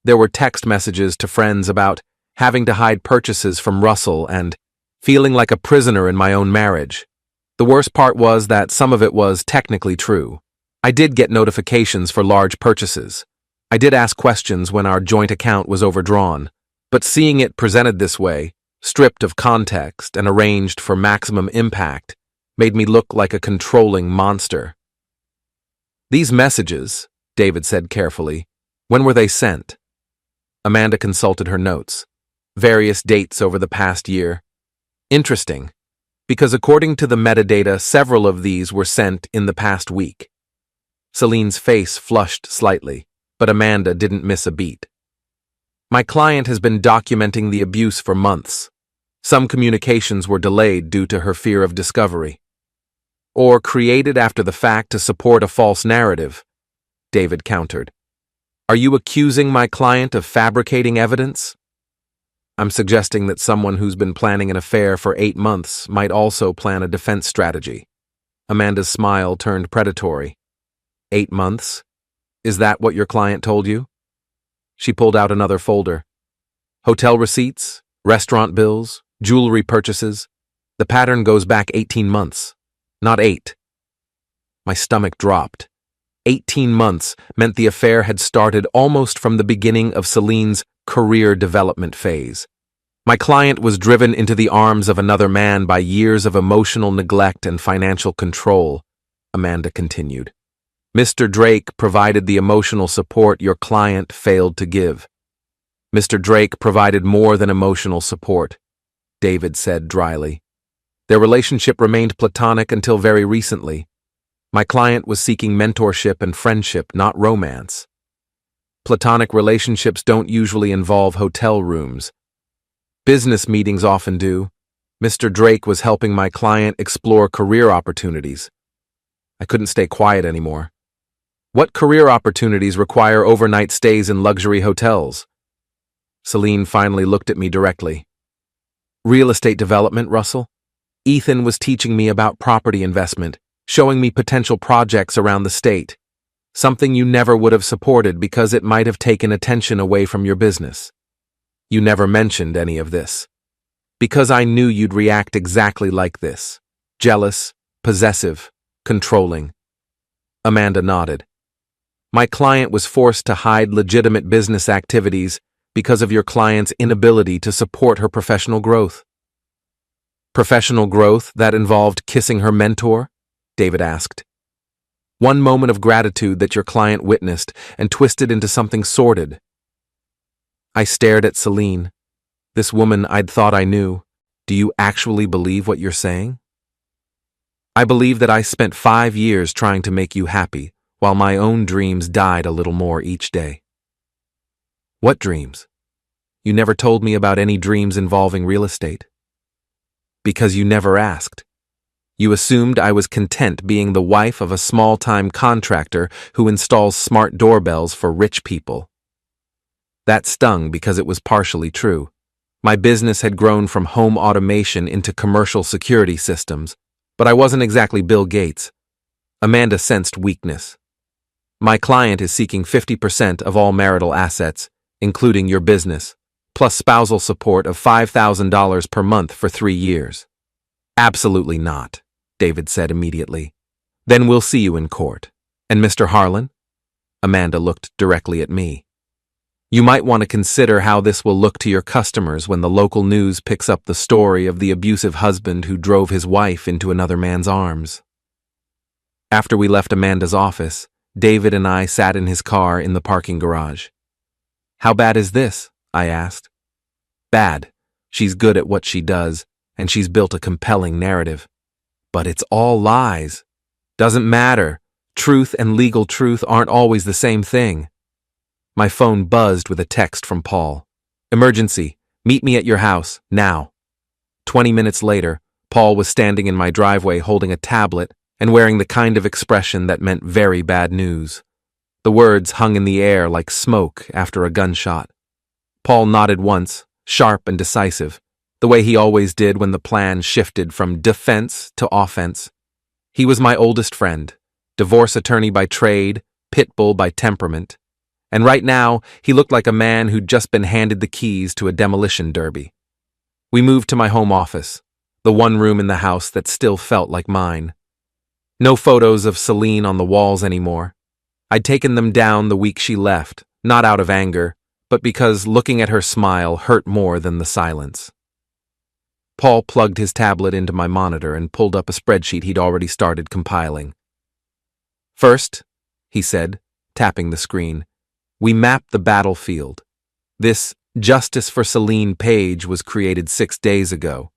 Speaker 1: There were text messages to friends about having to hide purchases from Russell and feeling like a prisoner in my own marriage. The worst part was that some of it was technically true. I did get notifications for large purchases. I did ask questions when our joint account was overdrawn, but seeing it presented this way, stripped of context and arranged for maximum impact, made me look like a controlling monster. These messages, David said carefully, when were they sent? Amanda consulted her notes. Various dates over the past year. Interesting, because according to the metadata, several of these were sent in the past week. Celine's face flushed slightly, but Amanda didn't miss a beat. My client has been documenting the abuse for months. Some communications were delayed due to her fear of discovery. Or created after the fact to support a false narrative, David countered. Are you accusing my client of fabricating evidence? I'm suggesting that someone who's been planning an affair for 8 months might also plan a defense strategy. Amanda's smile turned predatory. 8 months? Is that what your client told you? She pulled out another folder. Hotel receipts, restaurant bills, jewelry purchases. The pattern goes back 18 months, not 8. My stomach dropped. 18 months meant the affair had started almost from the beginning of Celine's career development phase. My client was driven into the arms of another man by years of emotional neglect and financial control, Amanda continued. Mr. Drake provided the emotional support your client failed to give. Mr. Drake provided more than emotional support, David said dryly. Their relationship remained platonic until very recently. My client was seeking mentorship and friendship, not romance. Platonic relationships don't usually involve hotel rooms. Business meetings often do. Mr. Drake was helping my client explore career opportunities. I couldn't stay quiet anymore. What career opportunities require overnight stays in luxury hotels? Celine finally looked at me directly. Real estate development, Russell? Ethan was teaching me about property investment, showing me potential projects around the state. Something you never would have supported because it might have taken attention away from your business. You never mentioned any of this. Because I knew you'd react exactly like this. Jealous, possessive, controlling. Amanda nodded. My client was forced to hide legitimate business activities because of your client's inability to support her professional growth. Professional growth that involved kissing her mentor? David asked. One moment of gratitude that your client witnessed and twisted into something sordid. I stared at Celine. This woman I'd thought I knew. Do you actually believe what you're saying? I believe that I spent 5 years trying to make you happy, while my own dreams died a little more each day. What dreams? You never told me about any dreams involving real estate. Because you never asked. You assumed I was content being the wife of a small-time contractor who installs smart doorbells for rich people. That stung because it was partially true. My business had grown from home automation into commercial security systems, but I wasn't exactly Bill Gates. Amanda sensed weakness. My client is seeking 50% of all marital assets, including your business, plus spousal support of $5,000 per month for 3 years. Absolutely not, David said immediately. Then we'll see you in court. And Mr. Harlan? Amanda looked directly at me. You might want to consider how this will look to your customers when the local news picks up the story of the abusive husband who drove his wife into another man's arms. After we left Amanda's office, David and I sat in his car in the parking garage. How bad is this? I asked. Bad. She's good at what she does, and she's built a compelling narrative. But it's all lies. Doesn't matter. Truth and legal truth aren't always the same thing. My phone buzzed with a text from Paul. Emergency. Meet me at your house, now. 20 minutes later, Paul was standing in my driveway holding a tablet and wearing the kind of expression that meant very bad news. The words hung in the air like smoke after a gunshot. Paul nodded once, sharp and decisive, the way he always did when the plan shifted from defense to offense. He was my oldest friend, divorce attorney by trade, pit bull by temperament, and right now he looked like a man who'd just been handed the keys to a demolition derby. We moved to my home office, the one room in the house that still felt like mine. No photos of Celine on the walls anymore. I'd taken them down the week she left, not out of anger, but because looking at her smile hurt more than the silence. Paul plugged his tablet into my monitor and pulled up a spreadsheet he'd already started compiling. First, he said, tapping the screen, we mapped the battlefield. This Justice for Celine page was created 6 days ago.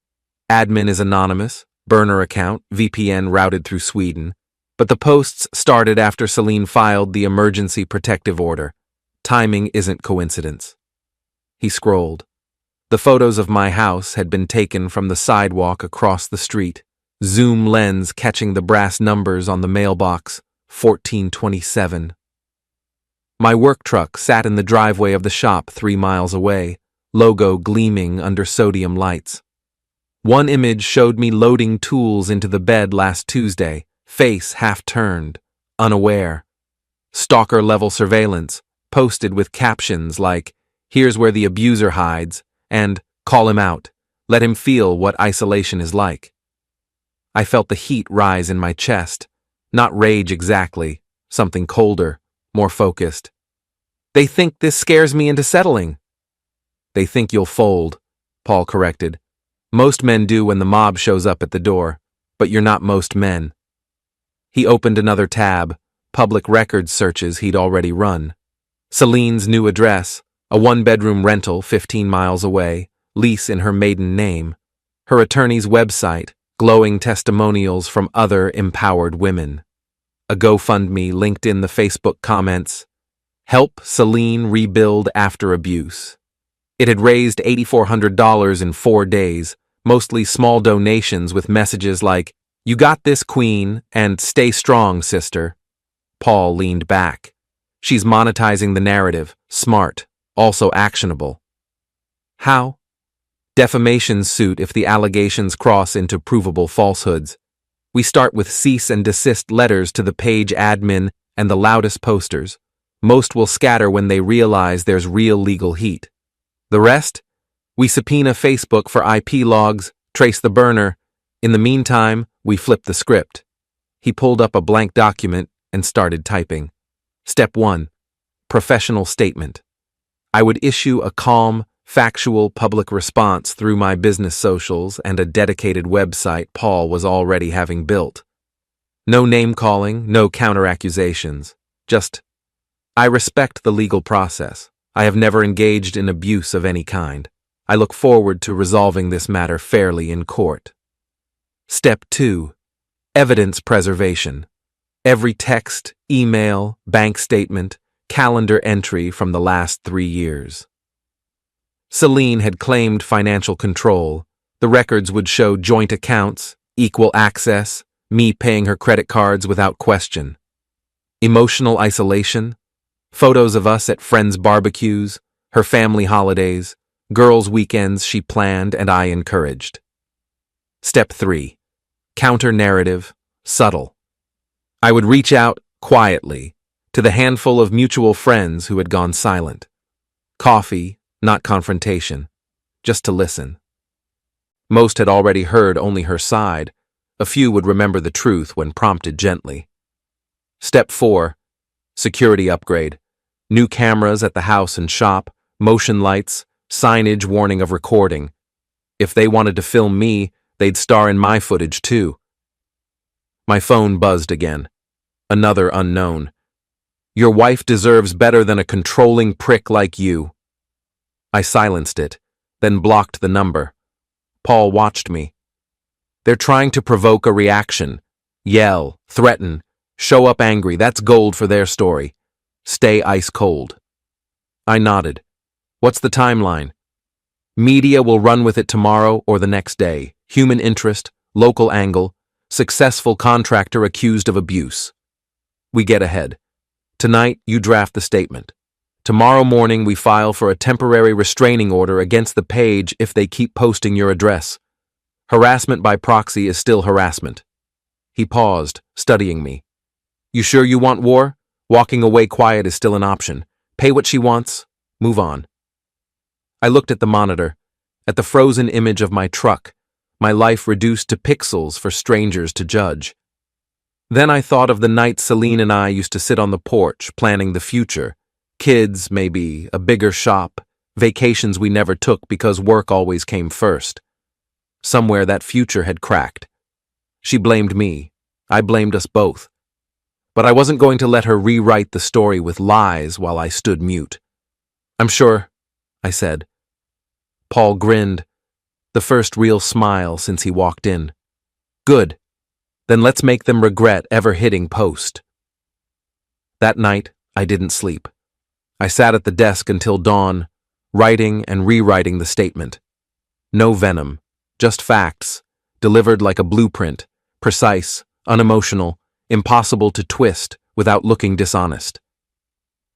Speaker 1: Admin is anonymous, burner account, VPN routed through Sweden, but the posts started after Celine filed the emergency protective order. Timing isn't coincidence. He scrolled. The photos of my house had been taken from the sidewalk across the street, zoom lens catching the brass numbers on the mailbox, 1427. My work truck sat in the driveway of the shop 3 miles away, logo gleaming under sodium lights. One image showed me loading tools into the bed last Tuesday, face half-turned, unaware. Stalker-level surveillance, posted with captions like, "Here's where the abuser hides," and "Call him out, let him feel what isolation is like." I felt the heat rise in my chest, not rage exactly, something colder, more focused. They think this scares me into settling. They think you'll fold, Paul corrected. Most men do when the mob shows up at the door, but you're not most men. He opened another tab, public records searches he'd already run. Celine's new address, a 1-bedroom rental 15 miles away, lease in her maiden name. Her attorney's website, glowing testimonials from other empowered women. A GoFundMe linked in the Facebook comments. Help Celine rebuild after abuse. It had raised $8,400 in 4 days, mostly small donations with messages like, "You got this, Queen," and "Stay strong, sister." Paul leaned back. She's monetizing the narrative, smart, also actionable. How? Defamation suit if the allegations cross into provable falsehoods. We start with cease and desist letters to the page admin and the loudest posters. Most will scatter when they realize there's real legal heat. The rest? We subpoena Facebook for IP logs, trace the burner. In the meantime, we flip the script. He pulled up a blank document and started typing. Step 1. Professional statement. I would issue a calm, factual public response through my business socials and a dedicated website Paul was already having built. No name-calling, no counter-accusations. Just, I respect the legal process. I have never engaged in abuse of any kind. I look forward to resolving this matter fairly in court. Step 2. Evidence preservation. Every text, email, bank statement, calendar entry from the last 3 years. Celine had claimed financial control. The records would show joint accounts, equal access, me paying her credit cards without question. Emotional isolation. Photos of us at friends' barbecues, her family holidays, girls' weekends she planned and I encouraged. Step 3. Counter-narrative, subtle. I would reach out, quietly, to the handful of mutual friends who had gone silent. Coffee, not confrontation, just to listen. Most had already heard only her side. A few would remember the truth when prompted gently. Step 4. Security upgrade. New cameras at the house and shop, motion lights, signage warning of recording. If they wanted to film me, they'd star in my footage too. My phone buzzed again. Another unknown. Your wife deserves better than a controlling prick like you. I silenced it, then blocked the number. Paul watched me. They're trying to provoke a reaction. Yell, threaten, show up angry. That's gold for their story. Stay ice cold. I nodded. What's the timeline? Media will run with it tomorrow or the next day. Human interest, local angle, successful contractor accused of abuse. We get ahead. Tonight, you draft the statement. Tomorrow morning, we file for a temporary restraining order against the page if they keep posting your address. Harassment by proxy is still harassment. He paused, studying me. You sure you want war? Walking away quiet is still an option. Pay what she wants. Move on. I looked at the monitor, at the frozen image of my truck, my life reduced to pixels for strangers to judge. Then I thought of the nights Celine and I used to sit on the porch, planning the future. Kids, maybe, a bigger shop, vacations we never took because work always came first. Somewhere that future had cracked. She blamed me. I blamed us both. But I wasn't going to let her rewrite the story with lies while I stood mute. I'm sure, I said. Paul grinned, the first real smile since he walked in. Good. Then let's make them regret ever hitting post. That night, I didn't sleep. I sat at the desk until dawn, writing and rewriting the statement. No venom, just facts, delivered like a blueprint, precise, unemotional, impossible to twist without looking dishonest.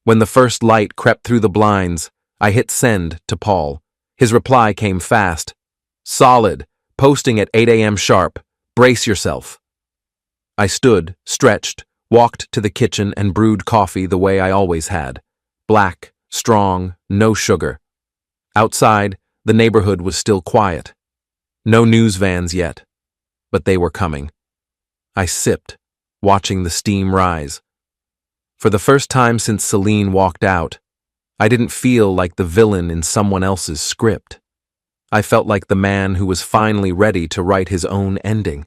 Speaker 1: When the first light crept through the blinds, I hit send to Paul. His reply came fast. Solid, posting at 8 a.m. sharp. Brace yourself. I stood, stretched, walked to the kitchen and brewed coffee the way I always had. Black, strong, no sugar. Outside, the neighborhood was still quiet. No news vans yet, but they were coming. I sipped, watching the steam rise. For the first time since Celine walked out, I didn't feel like the villain in someone else's script. I felt like the man who was finally ready to write his own ending.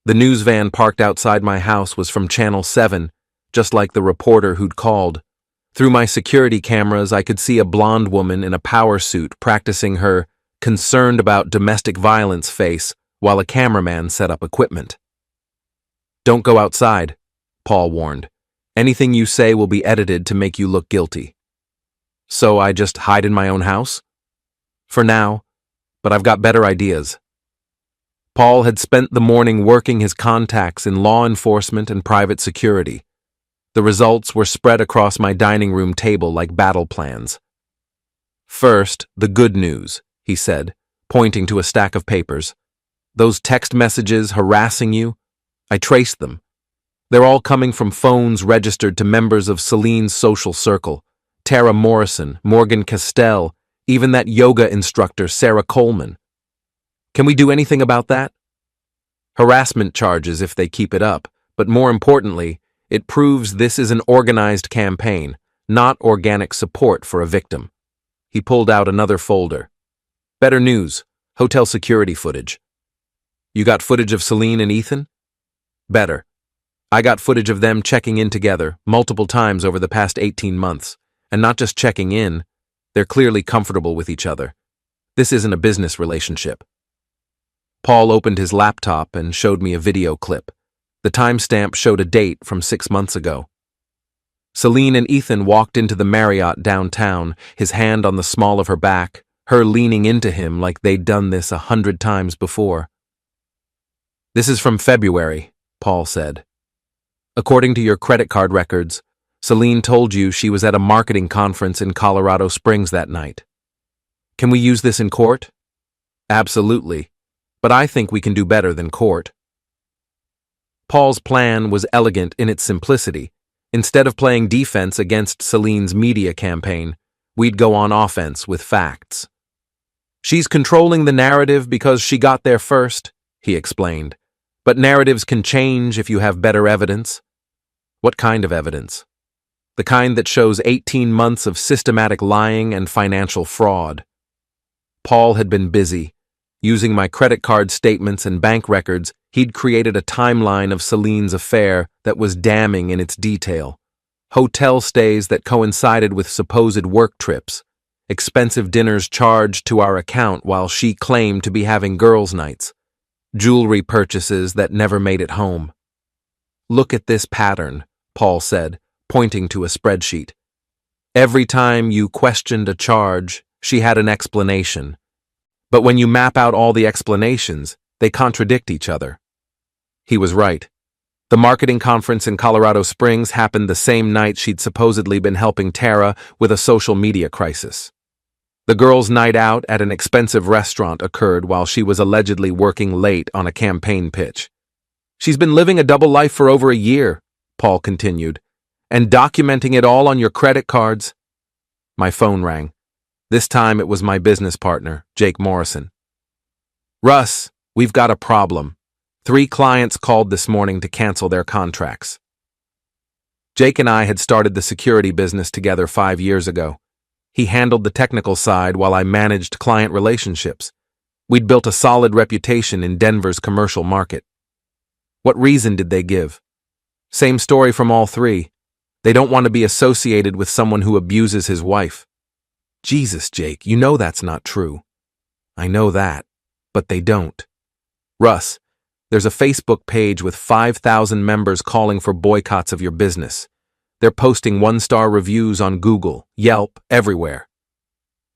Speaker 1: The news van parked outside my house was from Channel 7, just like the reporter who'd called. Through my security cameras, I could see a blonde woman in a power suit practicing her concerned about domestic violence face while a cameraman set up equipment. Don't go outside, Paul warned. Anything you say will be edited to make you look guilty. So I just hide in my own house? For now, but I've got better ideas. Paul had spent the morning working his contacts in law enforcement and private security. The results were spread across my dining room table like battle plans. First, the good news, he said, pointing to a stack of papers. Those text messages harassing you? I traced them. They're all coming from phones registered to members of Celine's social circle. Tara Morrison, Morgan Castell, even that yoga instructor, Sarah Coleman. Can we do anything about that? Harassment charges if they keep it up, but more importantly, it proves this is an organized campaign, not organic support for a victim. He pulled out another folder. Better news, hotel security footage. You got footage of Celine and Ethan? Better. I got footage of them checking in together multiple times over the past 18 months, and not just checking in, they're clearly comfortable with each other. This isn't a business relationship. Paul opened his laptop and showed me a video clip. The timestamp showed a date from 6 months ago. Celine and Ethan walked into the Marriott downtown, his hand on the small of her back, her leaning into him like they'd done this 100 times before. This is from February, Paul said. According to your credit card records, Celine told you she was at a marketing conference in Colorado Springs that night. Can we use this in court? Absolutely, but I think we can do better than court. Paul's plan was elegant in its simplicity. Instead of playing defense against Celine's media campaign, we'd go on offense with facts. She's controlling the narrative because she got there first, he explained. But narratives can change if you have better evidence. What kind of evidence? The kind that shows 18 months of systematic lying and financial fraud. Paul had been busy. Using my credit card statements and bank records, he'd created a timeline of Celine's affair that was damning in its detail. Hotel stays that coincided with supposed work trips, expensive dinners charged to our account while she claimed to be having girls' nights. Jewelry purchases that never made it home. Look at this pattern, Paul said, pointing to a spreadsheet. Every time you questioned a charge, she had an explanation. But when you map out all the explanations, they contradict each other. He was right. The marketing conference in Colorado Springs happened the same night she'd supposedly been helping Tara with a social media crisis. The girls' night out at an expensive restaurant occurred while she was allegedly working late on a campaign pitch. She's been living a double life for over a year, Paul continued, and documenting it all on your credit cards. My phone rang. This time it was my business partner, Jake Morrison. Russ, we've got a problem. 3 clients called this morning to cancel their contracts. Jake and I had started the security business together 5 years ago. He handled the technical side while I managed client relationships. We'd built a solid reputation in Denver's commercial market. What reason did they give? Same story from all 3. They don't want to be associated with someone who abuses his wife. Jesus, Jake, you know that's not true. I know that, but they don't. Russ, there's a Facebook page with 5,000 members calling for boycotts of your business. They're posting 1-star reviews on Google, Yelp, everywhere.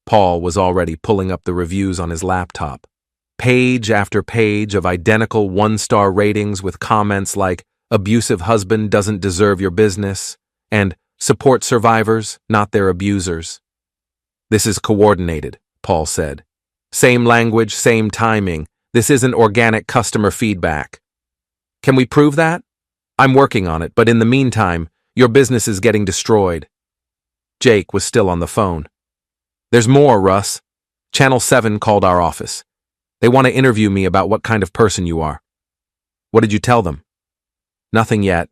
Speaker 1: Paul was already pulling up the reviews on his laptop. Page after page of identical 1-star ratings with comments like, "Abusive husband doesn't deserve your business," and "Support survivors, not their abusers." This is coordinated, Paul said. Same language, same timing. This isn't organic customer feedback. Can we prove that? I'm working on it, but in the meantime, your business is getting destroyed. Jake was still on the phone. There's more, Russ. Channel 7 called our office. They want to interview me about what kind of person you are. What did you tell them? Nothing yet,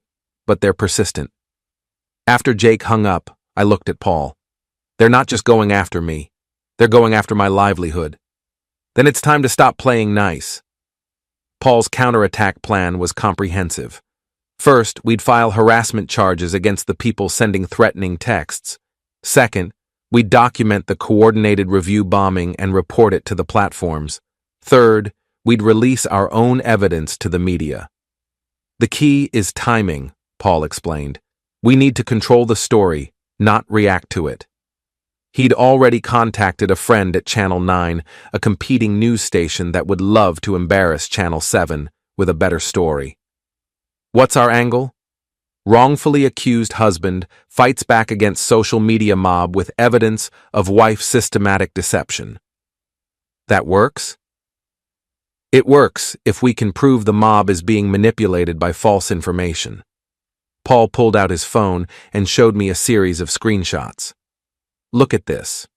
Speaker 1: but they're persistent. After Jake hung up, I looked at Paul. They're not just going after me. They're going after my livelihood. Then it's time to stop playing nice. Paul's counterattack plan was comprehensive. First, we'd file harassment charges against the people sending threatening texts. Second, we'd document the coordinated review bombing and report it to the platforms. Third, we'd release our own evidence to the media. The key is timing, Paul explained. We need to control the story, not react to it. He'd already contacted a friend at Channel 9, a competing news station that would love to embarrass Channel 7 with a better story. What's our angle? Wrongfully accused husband fights back against social media mob with evidence of wife's systematic deception. That works? It works if we can prove the mob is being manipulated by false information. Paul pulled out his phone and showed me a series of screenshots. Look at this.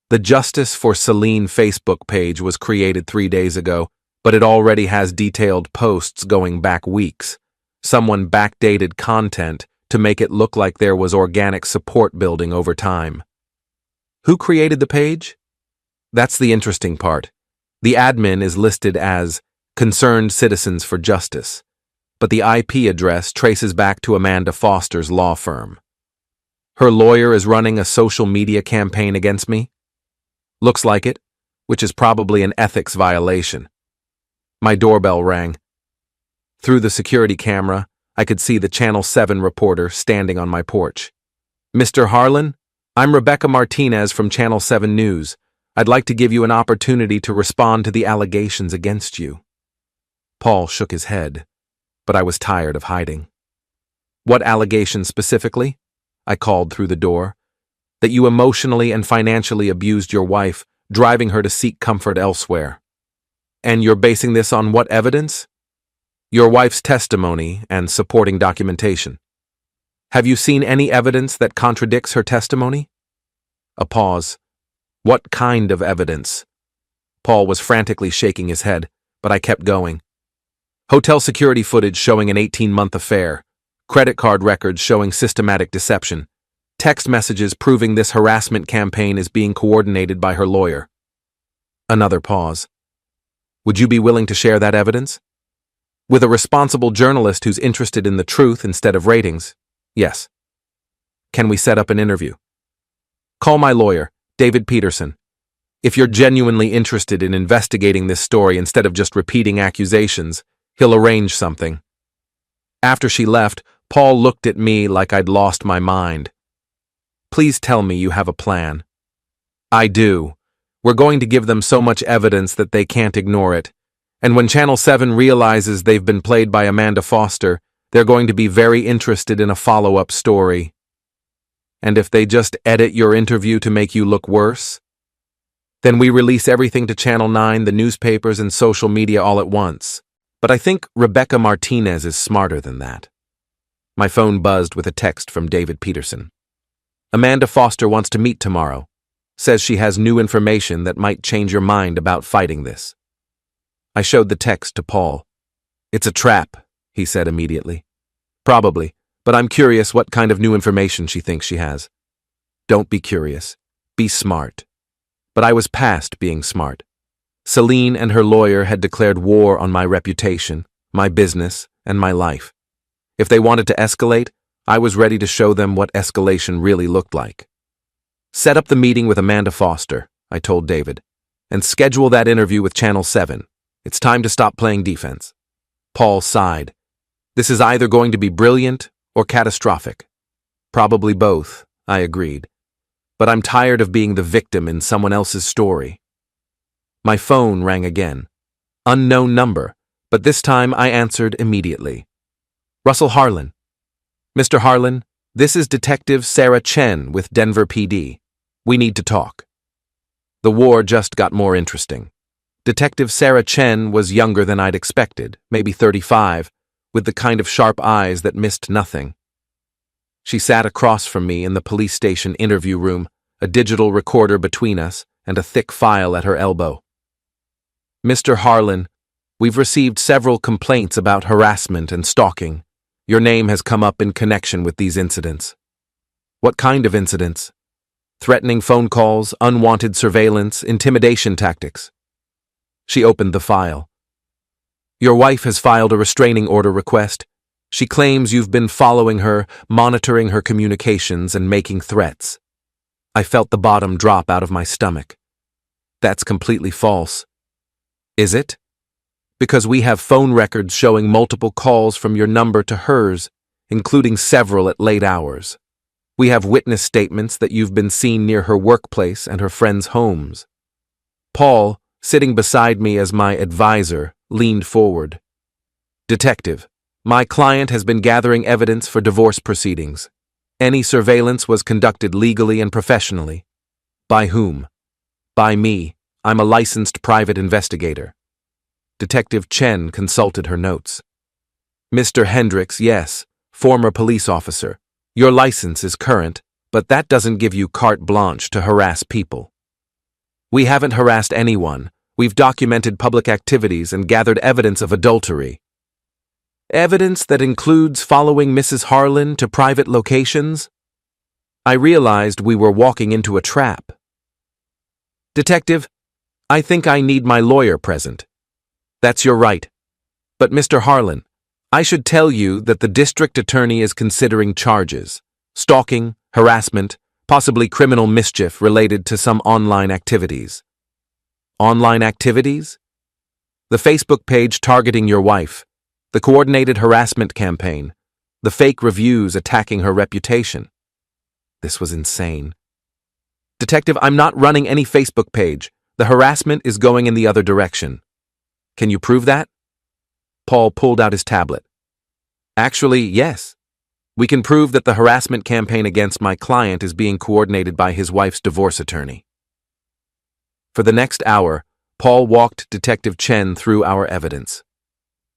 Speaker 1: The Justice for Celine Facebook page was created 3 days ago, but it already has detailed posts going back weeks. Someone backdated content to make it look like there was organic support building over time. Who created the page? That's the interesting part. The admin is listed as Concerned Citizens for Justice, but the IP address traces back to Amanda Foster's law firm. Her lawyer is running a social media campaign against me? Looks like it, which is probably an ethics violation. My doorbell rang. Through the security camera, I could see the Channel 7 reporter standing on my porch. Mr. Harlan, I'm Rebecca Martinez from Channel 7 News. I'd like to give you an opportunity to respond to the allegations against you. Paul shook his head, but I was tired of hiding. What allegations specifically? I called through the door. That you emotionally and financially abused your wife, driving her to seek comfort elsewhere. And you're basing this on what evidence? Your wife's testimony and supporting documentation. Have you seen any evidence that contradicts her testimony? A pause. What kind of evidence? Paul was frantically shaking his head, but I kept going. Hotel security footage showing an 18-month affair. Credit card records showing systematic deception. Text messages proving this harassment campaign is being coordinated by her lawyer. Another pause. Would you be willing to share that evidence? With a responsible journalist who's interested in the truth instead of ratings, yes. Can we set up an interview? Call my lawyer, David Peterson. If you're genuinely interested in investigating this story instead of just repeating accusations, he'll arrange something." After she left, Paul looked at me like I'd lost my mind. "Please tell me you have a plan." "I do. We're going to give them so much evidence that they can't ignore it. And when Channel 7 realizes they've been played by Amanda Foster, they're going to be very interested in a follow-up story. And if they just edit your interview to make you look worse? Then we release everything to Channel 9, the newspapers, and social media all at once. But I think Rebecca Martinez is smarter than that." My phone buzzed with a text from David Peterson. "Amanda Foster wants to meet tomorrow. Says she has new information that might change your mind about fighting this." I showed the text to Paul. "It's a trap," he said immediately. "Probably, but I'm curious what kind of new information she thinks she has." "Don't be curious. Be smart." But I was past being smart. Celine and her lawyer had declared war on my reputation, my business, and my life. If they wanted to escalate, I was ready to show them what escalation really looked like. "Set up the meeting with Amanda Foster," I told David, "and schedule that interview with Channel 7. It's time to stop playing defense." Paul sighed. "This is either going to be brilliant or catastrophic." "Probably both," I agreed. "But I'm tired of being the victim in someone else's story." My phone rang again. Unknown number, but this time I answered immediately. "Russell Harlan." "Mr. Harlan, this is Detective Sarah Chen with Denver PD. We need to talk." The war just got more interesting. Detective Sarah Chen was younger than I'd expected, maybe 35, with the kind of sharp eyes that missed nothing. She sat across from me in the police station interview room, a digital recorder between us and a thick file at her elbow. "Mr. Harlan, we've received several complaints about harassment and stalking. Your name has come up in connection with these incidents." "What kind of incidents?" "Threatening phone calls, unwanted surveillance, intimidation tactics." She opened the file. "Your wife has filed a restraining order request. She claims you've been following her, monitoring her communications, and making threats." I felt the bottom drop out of my stomach. "That's completely false." "Is it?" "Because we have phone records showing multiple calls from your number to hers, including several at late hours. We have witness statements that you've been seen near her workplace and her friends' homes." Paul, sitting beside me as my advisor, leaned forward. "Detective, my client has been gathering evidence for divorce proceedings. Any surveillance was conducted legally and professionally." "By whom?" "By me. I'm a licensed private investigator." Detective Chen consulted her notes. "Mr. Hendricks, yes, former police officer. Your license is current, but that doesn't give you carte blanche to harass people." "We haven't harassed anyone. We've documented public activities and gathered evidence of adultery." "Evidence that includes following Mrs. Harlan to private locations?" I realized we were walking into a trap. "Detective, I think I need my lawyer present." "That's your right. But Mr. Harlan, I should tell you that the district attorney is considering charges: stalking, harassment, possibly criminal mischief related to some online activities." "Online activities?" "The Facebook page targeting your wife, the coordinated harassment campaign, the fake reviews attacking her reputation." This was insane. "Detective, I'm not running any Facebook page. The harassment is going in the other direction." "Can you prove that?" Paul pulled out his tablet. "Actually, yes. We can prove that the harassment campaign against my client is being coordinated by his wife's divorce attorney." For the next hour, Paul walked Detective Chen through our evidence.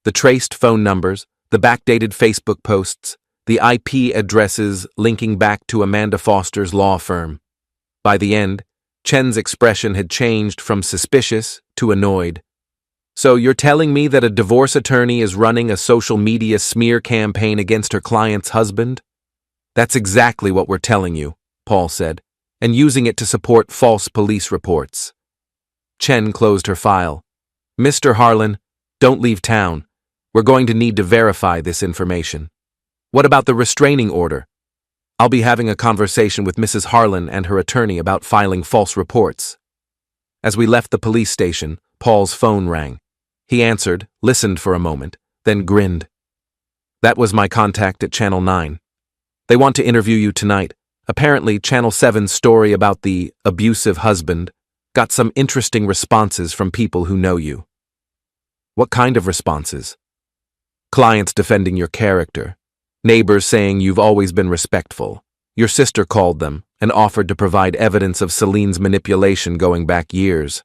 Speaker 1: The traced phone numbers, the backdated Facebook posts, the IP addresses linking back to Amanda Foster's law firm. By the end, Chen's expression had changed from suspicious to annoyed. "So you're telling me that a divorce attorney is running a social media smear campaign against her client's husband?" "That's exactly what we're telling you," Paul said, "and using it to support false police reports." Chen closed her file. "Mr. Harlan, don't leave town. We're going to need to verify this information." "What about the restraining order?" "I'll be having a conversation with Mrs. Harlan and her attorney about filing false reports." As we left the police station, Paul's phone rang. He answered, listened for a moment, then grinned. That was my contact at Channel 9. They want to interview you tonight. Apparently, Channel 7's story about the abusive husband got some interesting responses from people who know you. What kind of responses? Clients defending your character. Neighbors saying you've always been respectful. Your sister called them and offered to provide evidence of Celine's manipulation going back years.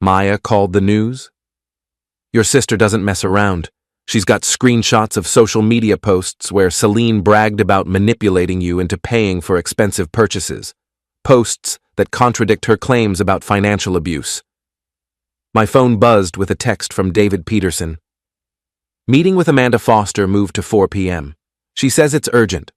Speaker 1: Maya called the news? Your sister doesn't mess around. She's got screenshots of social media posts where Celine bragged about manipulating you into paying for expensive purchases. Posts that contradict her claims about financial abuse. My phone buzzed with a text from David Peterson. Meeting with Amanda Foster moved to 4 p.m. She says it's urgent.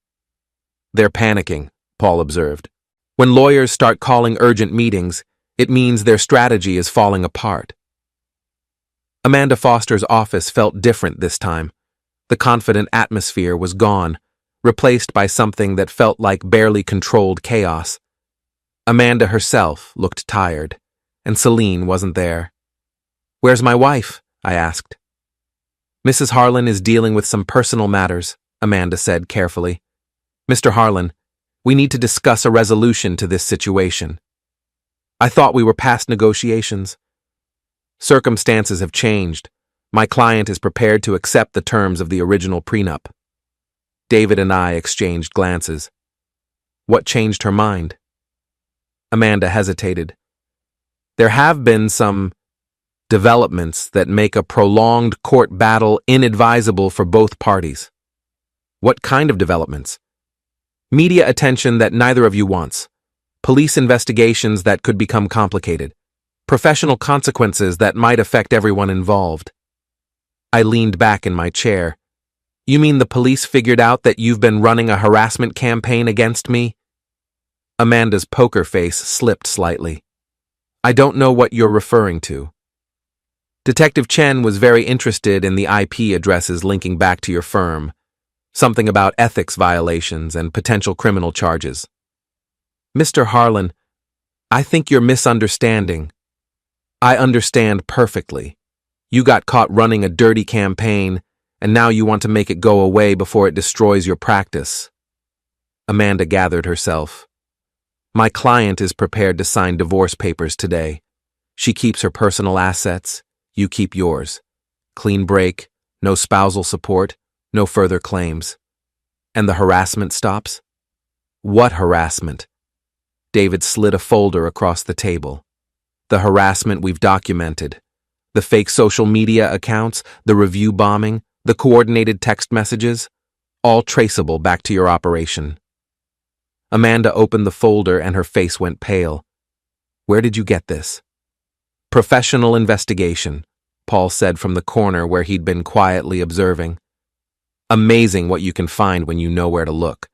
Speaker 1: They're panicking, Paul observed. When lawyers start calling urgent meetings, it means their strategy is falling apart. Amanda Foster's office felt different this time. The confident atmosphere was gone, replaced by something that felt like barely controlled chaos. Amanda herself looked tired, and Celine wasn't there. "Where's my wife?" I asked. "Mrs. Harlan is dealing with some personal matters," Amanda said carefully. "Mr. Harlan, we need to discuss a resolution to this situation. I thought we were past negotiations. Circumstances have changed. My client is prepared to accept the terms of the original prenup." David and I exchanged glances. What changed her mind? Amanda hesitated. "There have been some developments that make a prolonged court battle inadvisable for both parties." "What kind of developments?" "Media attention that neither of you wants. Police investigations that could become complicated. Professional consequences that might affect everyone involved." I leaned back in my chair. "You mean the police figured out that you've been running a harassment campaign against me?" Amanda's poker face slipped slightly. "I don't know what you're referring to." "Detective Chen was very interested in the IP addresses linking back to your firm. Something about ethics violations and potential criminal charges." "Mr. Harlan, I think you're misunderstanding." "I understand perfectly. You got caught running a dirty campaign, and now you want to make it go away before it destroys your practice." Amanda gathered herself. "My client is prepared to sign divorce papers today. She keeps her personal assets, you keep yours. Clean break, no spousal support, no further claims. And the harassment stops?" "What harassment?" David slid a folder across the table. "The harassment we've documented. The fake social media accounts, the review bombing, the coordinated text messages, all traceable back to your operation." Amanda opened the folder and her face went pale. "Where did you get this?" "Professional investigation," Paul said from the corner where he'd been quietly observing. "Amazing what you can find when you know where to look."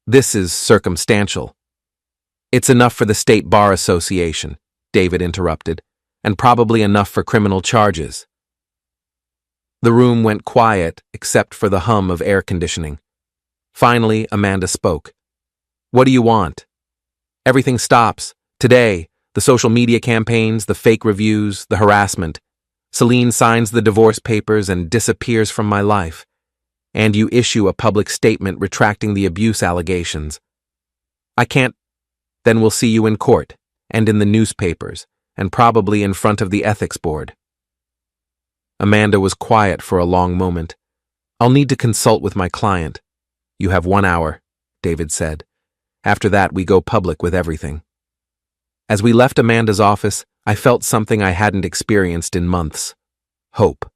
Speaker 1: "This is circumstantial." "It's enough for the State Bar Association," David interrupted, "and probably enough for criminal charges." The room went quiet except for the hum of air conditioning. Finally, Amanda spoke. "What do you want?" "Everything stops. Today, the social media campaigns, the fake reviews, the harassment. Celine signs the divorce papers and disappears from my life. And you issue a public statement retracting the abuse allegations. I can't. Then we'll see you in court, and in the newspapers, and probably in front of the ethics board." Amanda was quiet for a long moment. "I'll need to consult with my client." "You have 1 hour," David said. "After that, we go public with everything." As we left Amanda's office, I felt something I hadn't experienced in months. Hope.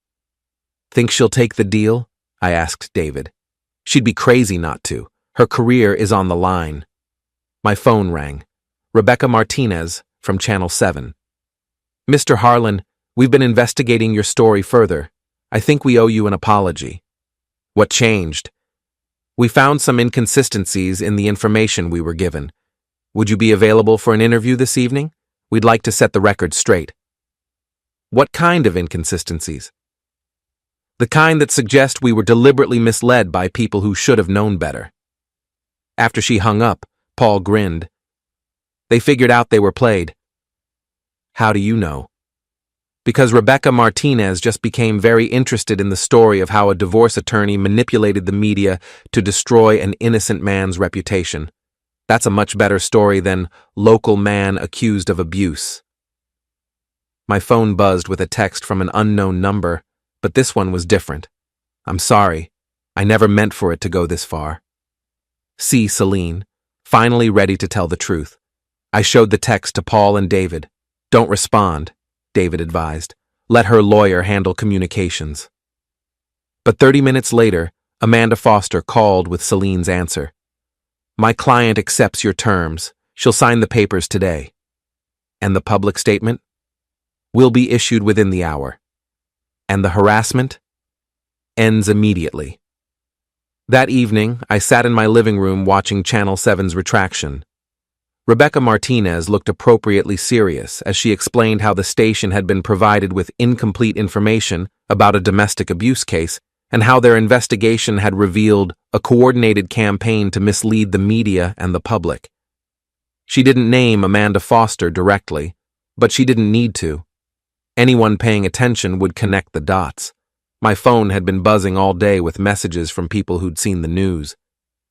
Speaker 1: "Think she'll take the deal?" I asked David. "She'd be crazy not to. Her career is on the line." My phone rang. Rebecca Martinez from Channel 7. "Mr. Harlan, we've been investigating your story further. I think we owe you an apology." "What changed?" "We found some inconsistencies in the information we were given. Would you be available for an interview this evening? We'd like to set the record straight." "What kind of inconsistencies?" "The kind that suggest we were deliberately misled by people who should have known better." After she hung up, Paul grinned. "They figured out they were played. How do you know? Because Rebecca Martinez just became very interested in the story of how a divorce attorney manipulated the media to destroy an innocent man's reputation. That's a much better story than local man accused of abuse. My phone buzzed with a text from an unknown number, but this one was different. I'm sorry. I never meant for it to go this far. See, Celine, finally ready to tell the truth. I showed the text to Paul and David. Don't respond, David advised. Let her lawyer handle communications. But 30 minutes later, Amanda Foster called with Celine's answer. My client accepts your terms. She'll sign the papers today. And the public statement? Will be issued within the hour. And the harassment? Ends immediately. That evening, I sat in my living room watching Channel 7's retraction. Rebecca Martinez looked appropriately serious as she explained how the station had been provided with incomplete information about a domestic abuse case and how their investigation had revealed a coordinated campaign to mislead the media and the public. She didn't name Amanda Foster directly, but she didn't need to. Anyone paying attention would connect the dots. My phone had been buzzing all day with messages from people who'd seen the news.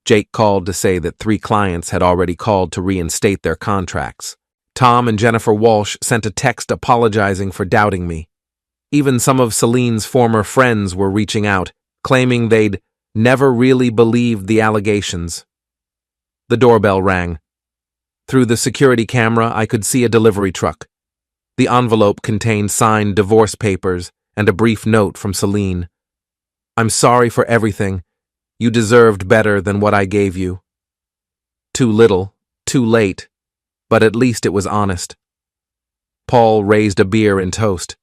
Speaker 1: Jake called to say that 3 clients had already called to reinstate their contracts. Tom and Jennifer Walsh sent a text apologizing for doubting me. Even some of Celine's former friends were reaching out, claiming they'd never really believed the allegations. The doorbell rang. Through the security camera, I could see a delivery truck. The envelope contained signed divorce papers and a brief note from Celine. I'm sorry for everything. You deserved better than what I gave you. Too little, too late, but at least it was honest. Paul raised a beer in toast.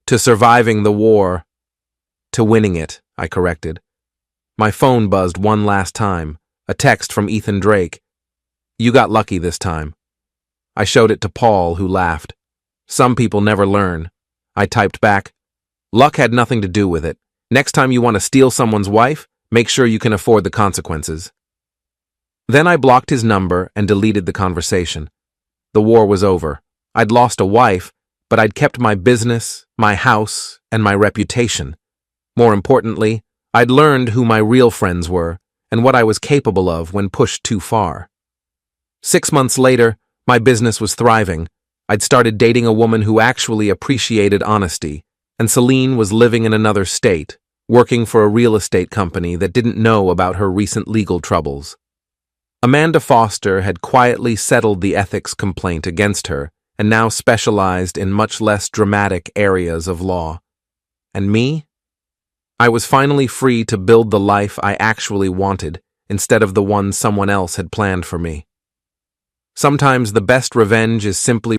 Speaker 1: To surviving the war. To winning it, I corrected. My phone buzzed one last time, a text from Ethan Drake. You got lucky this time. I showed it to Paul, who laughed. Some people never learn. I typed back, luck had nothing to do with it. Next time you want to steal someone's wife, make sure you can afford the consequences. Then I blocked his number and deleted the conversation. The war was over. I'd lost a wife, but I'd kept my business, my house, and my reputation. More importantly, I'd learned who my real friends were and what I was capable of when pushed too far. 6 months later, my business was thriving. I'd started dating a woman who actually appreciated honesty, and Celine was living in another state, working for a real estate company that didn't know about her recent legal troubles. Amanda Foster had quietly settled the ethics complaint against her and now specialized in much less dramatic areas of law. And me? I was finally free to build the life I actually wanted instead of the one someone else had planned for me. Sometimes the best revenge is simply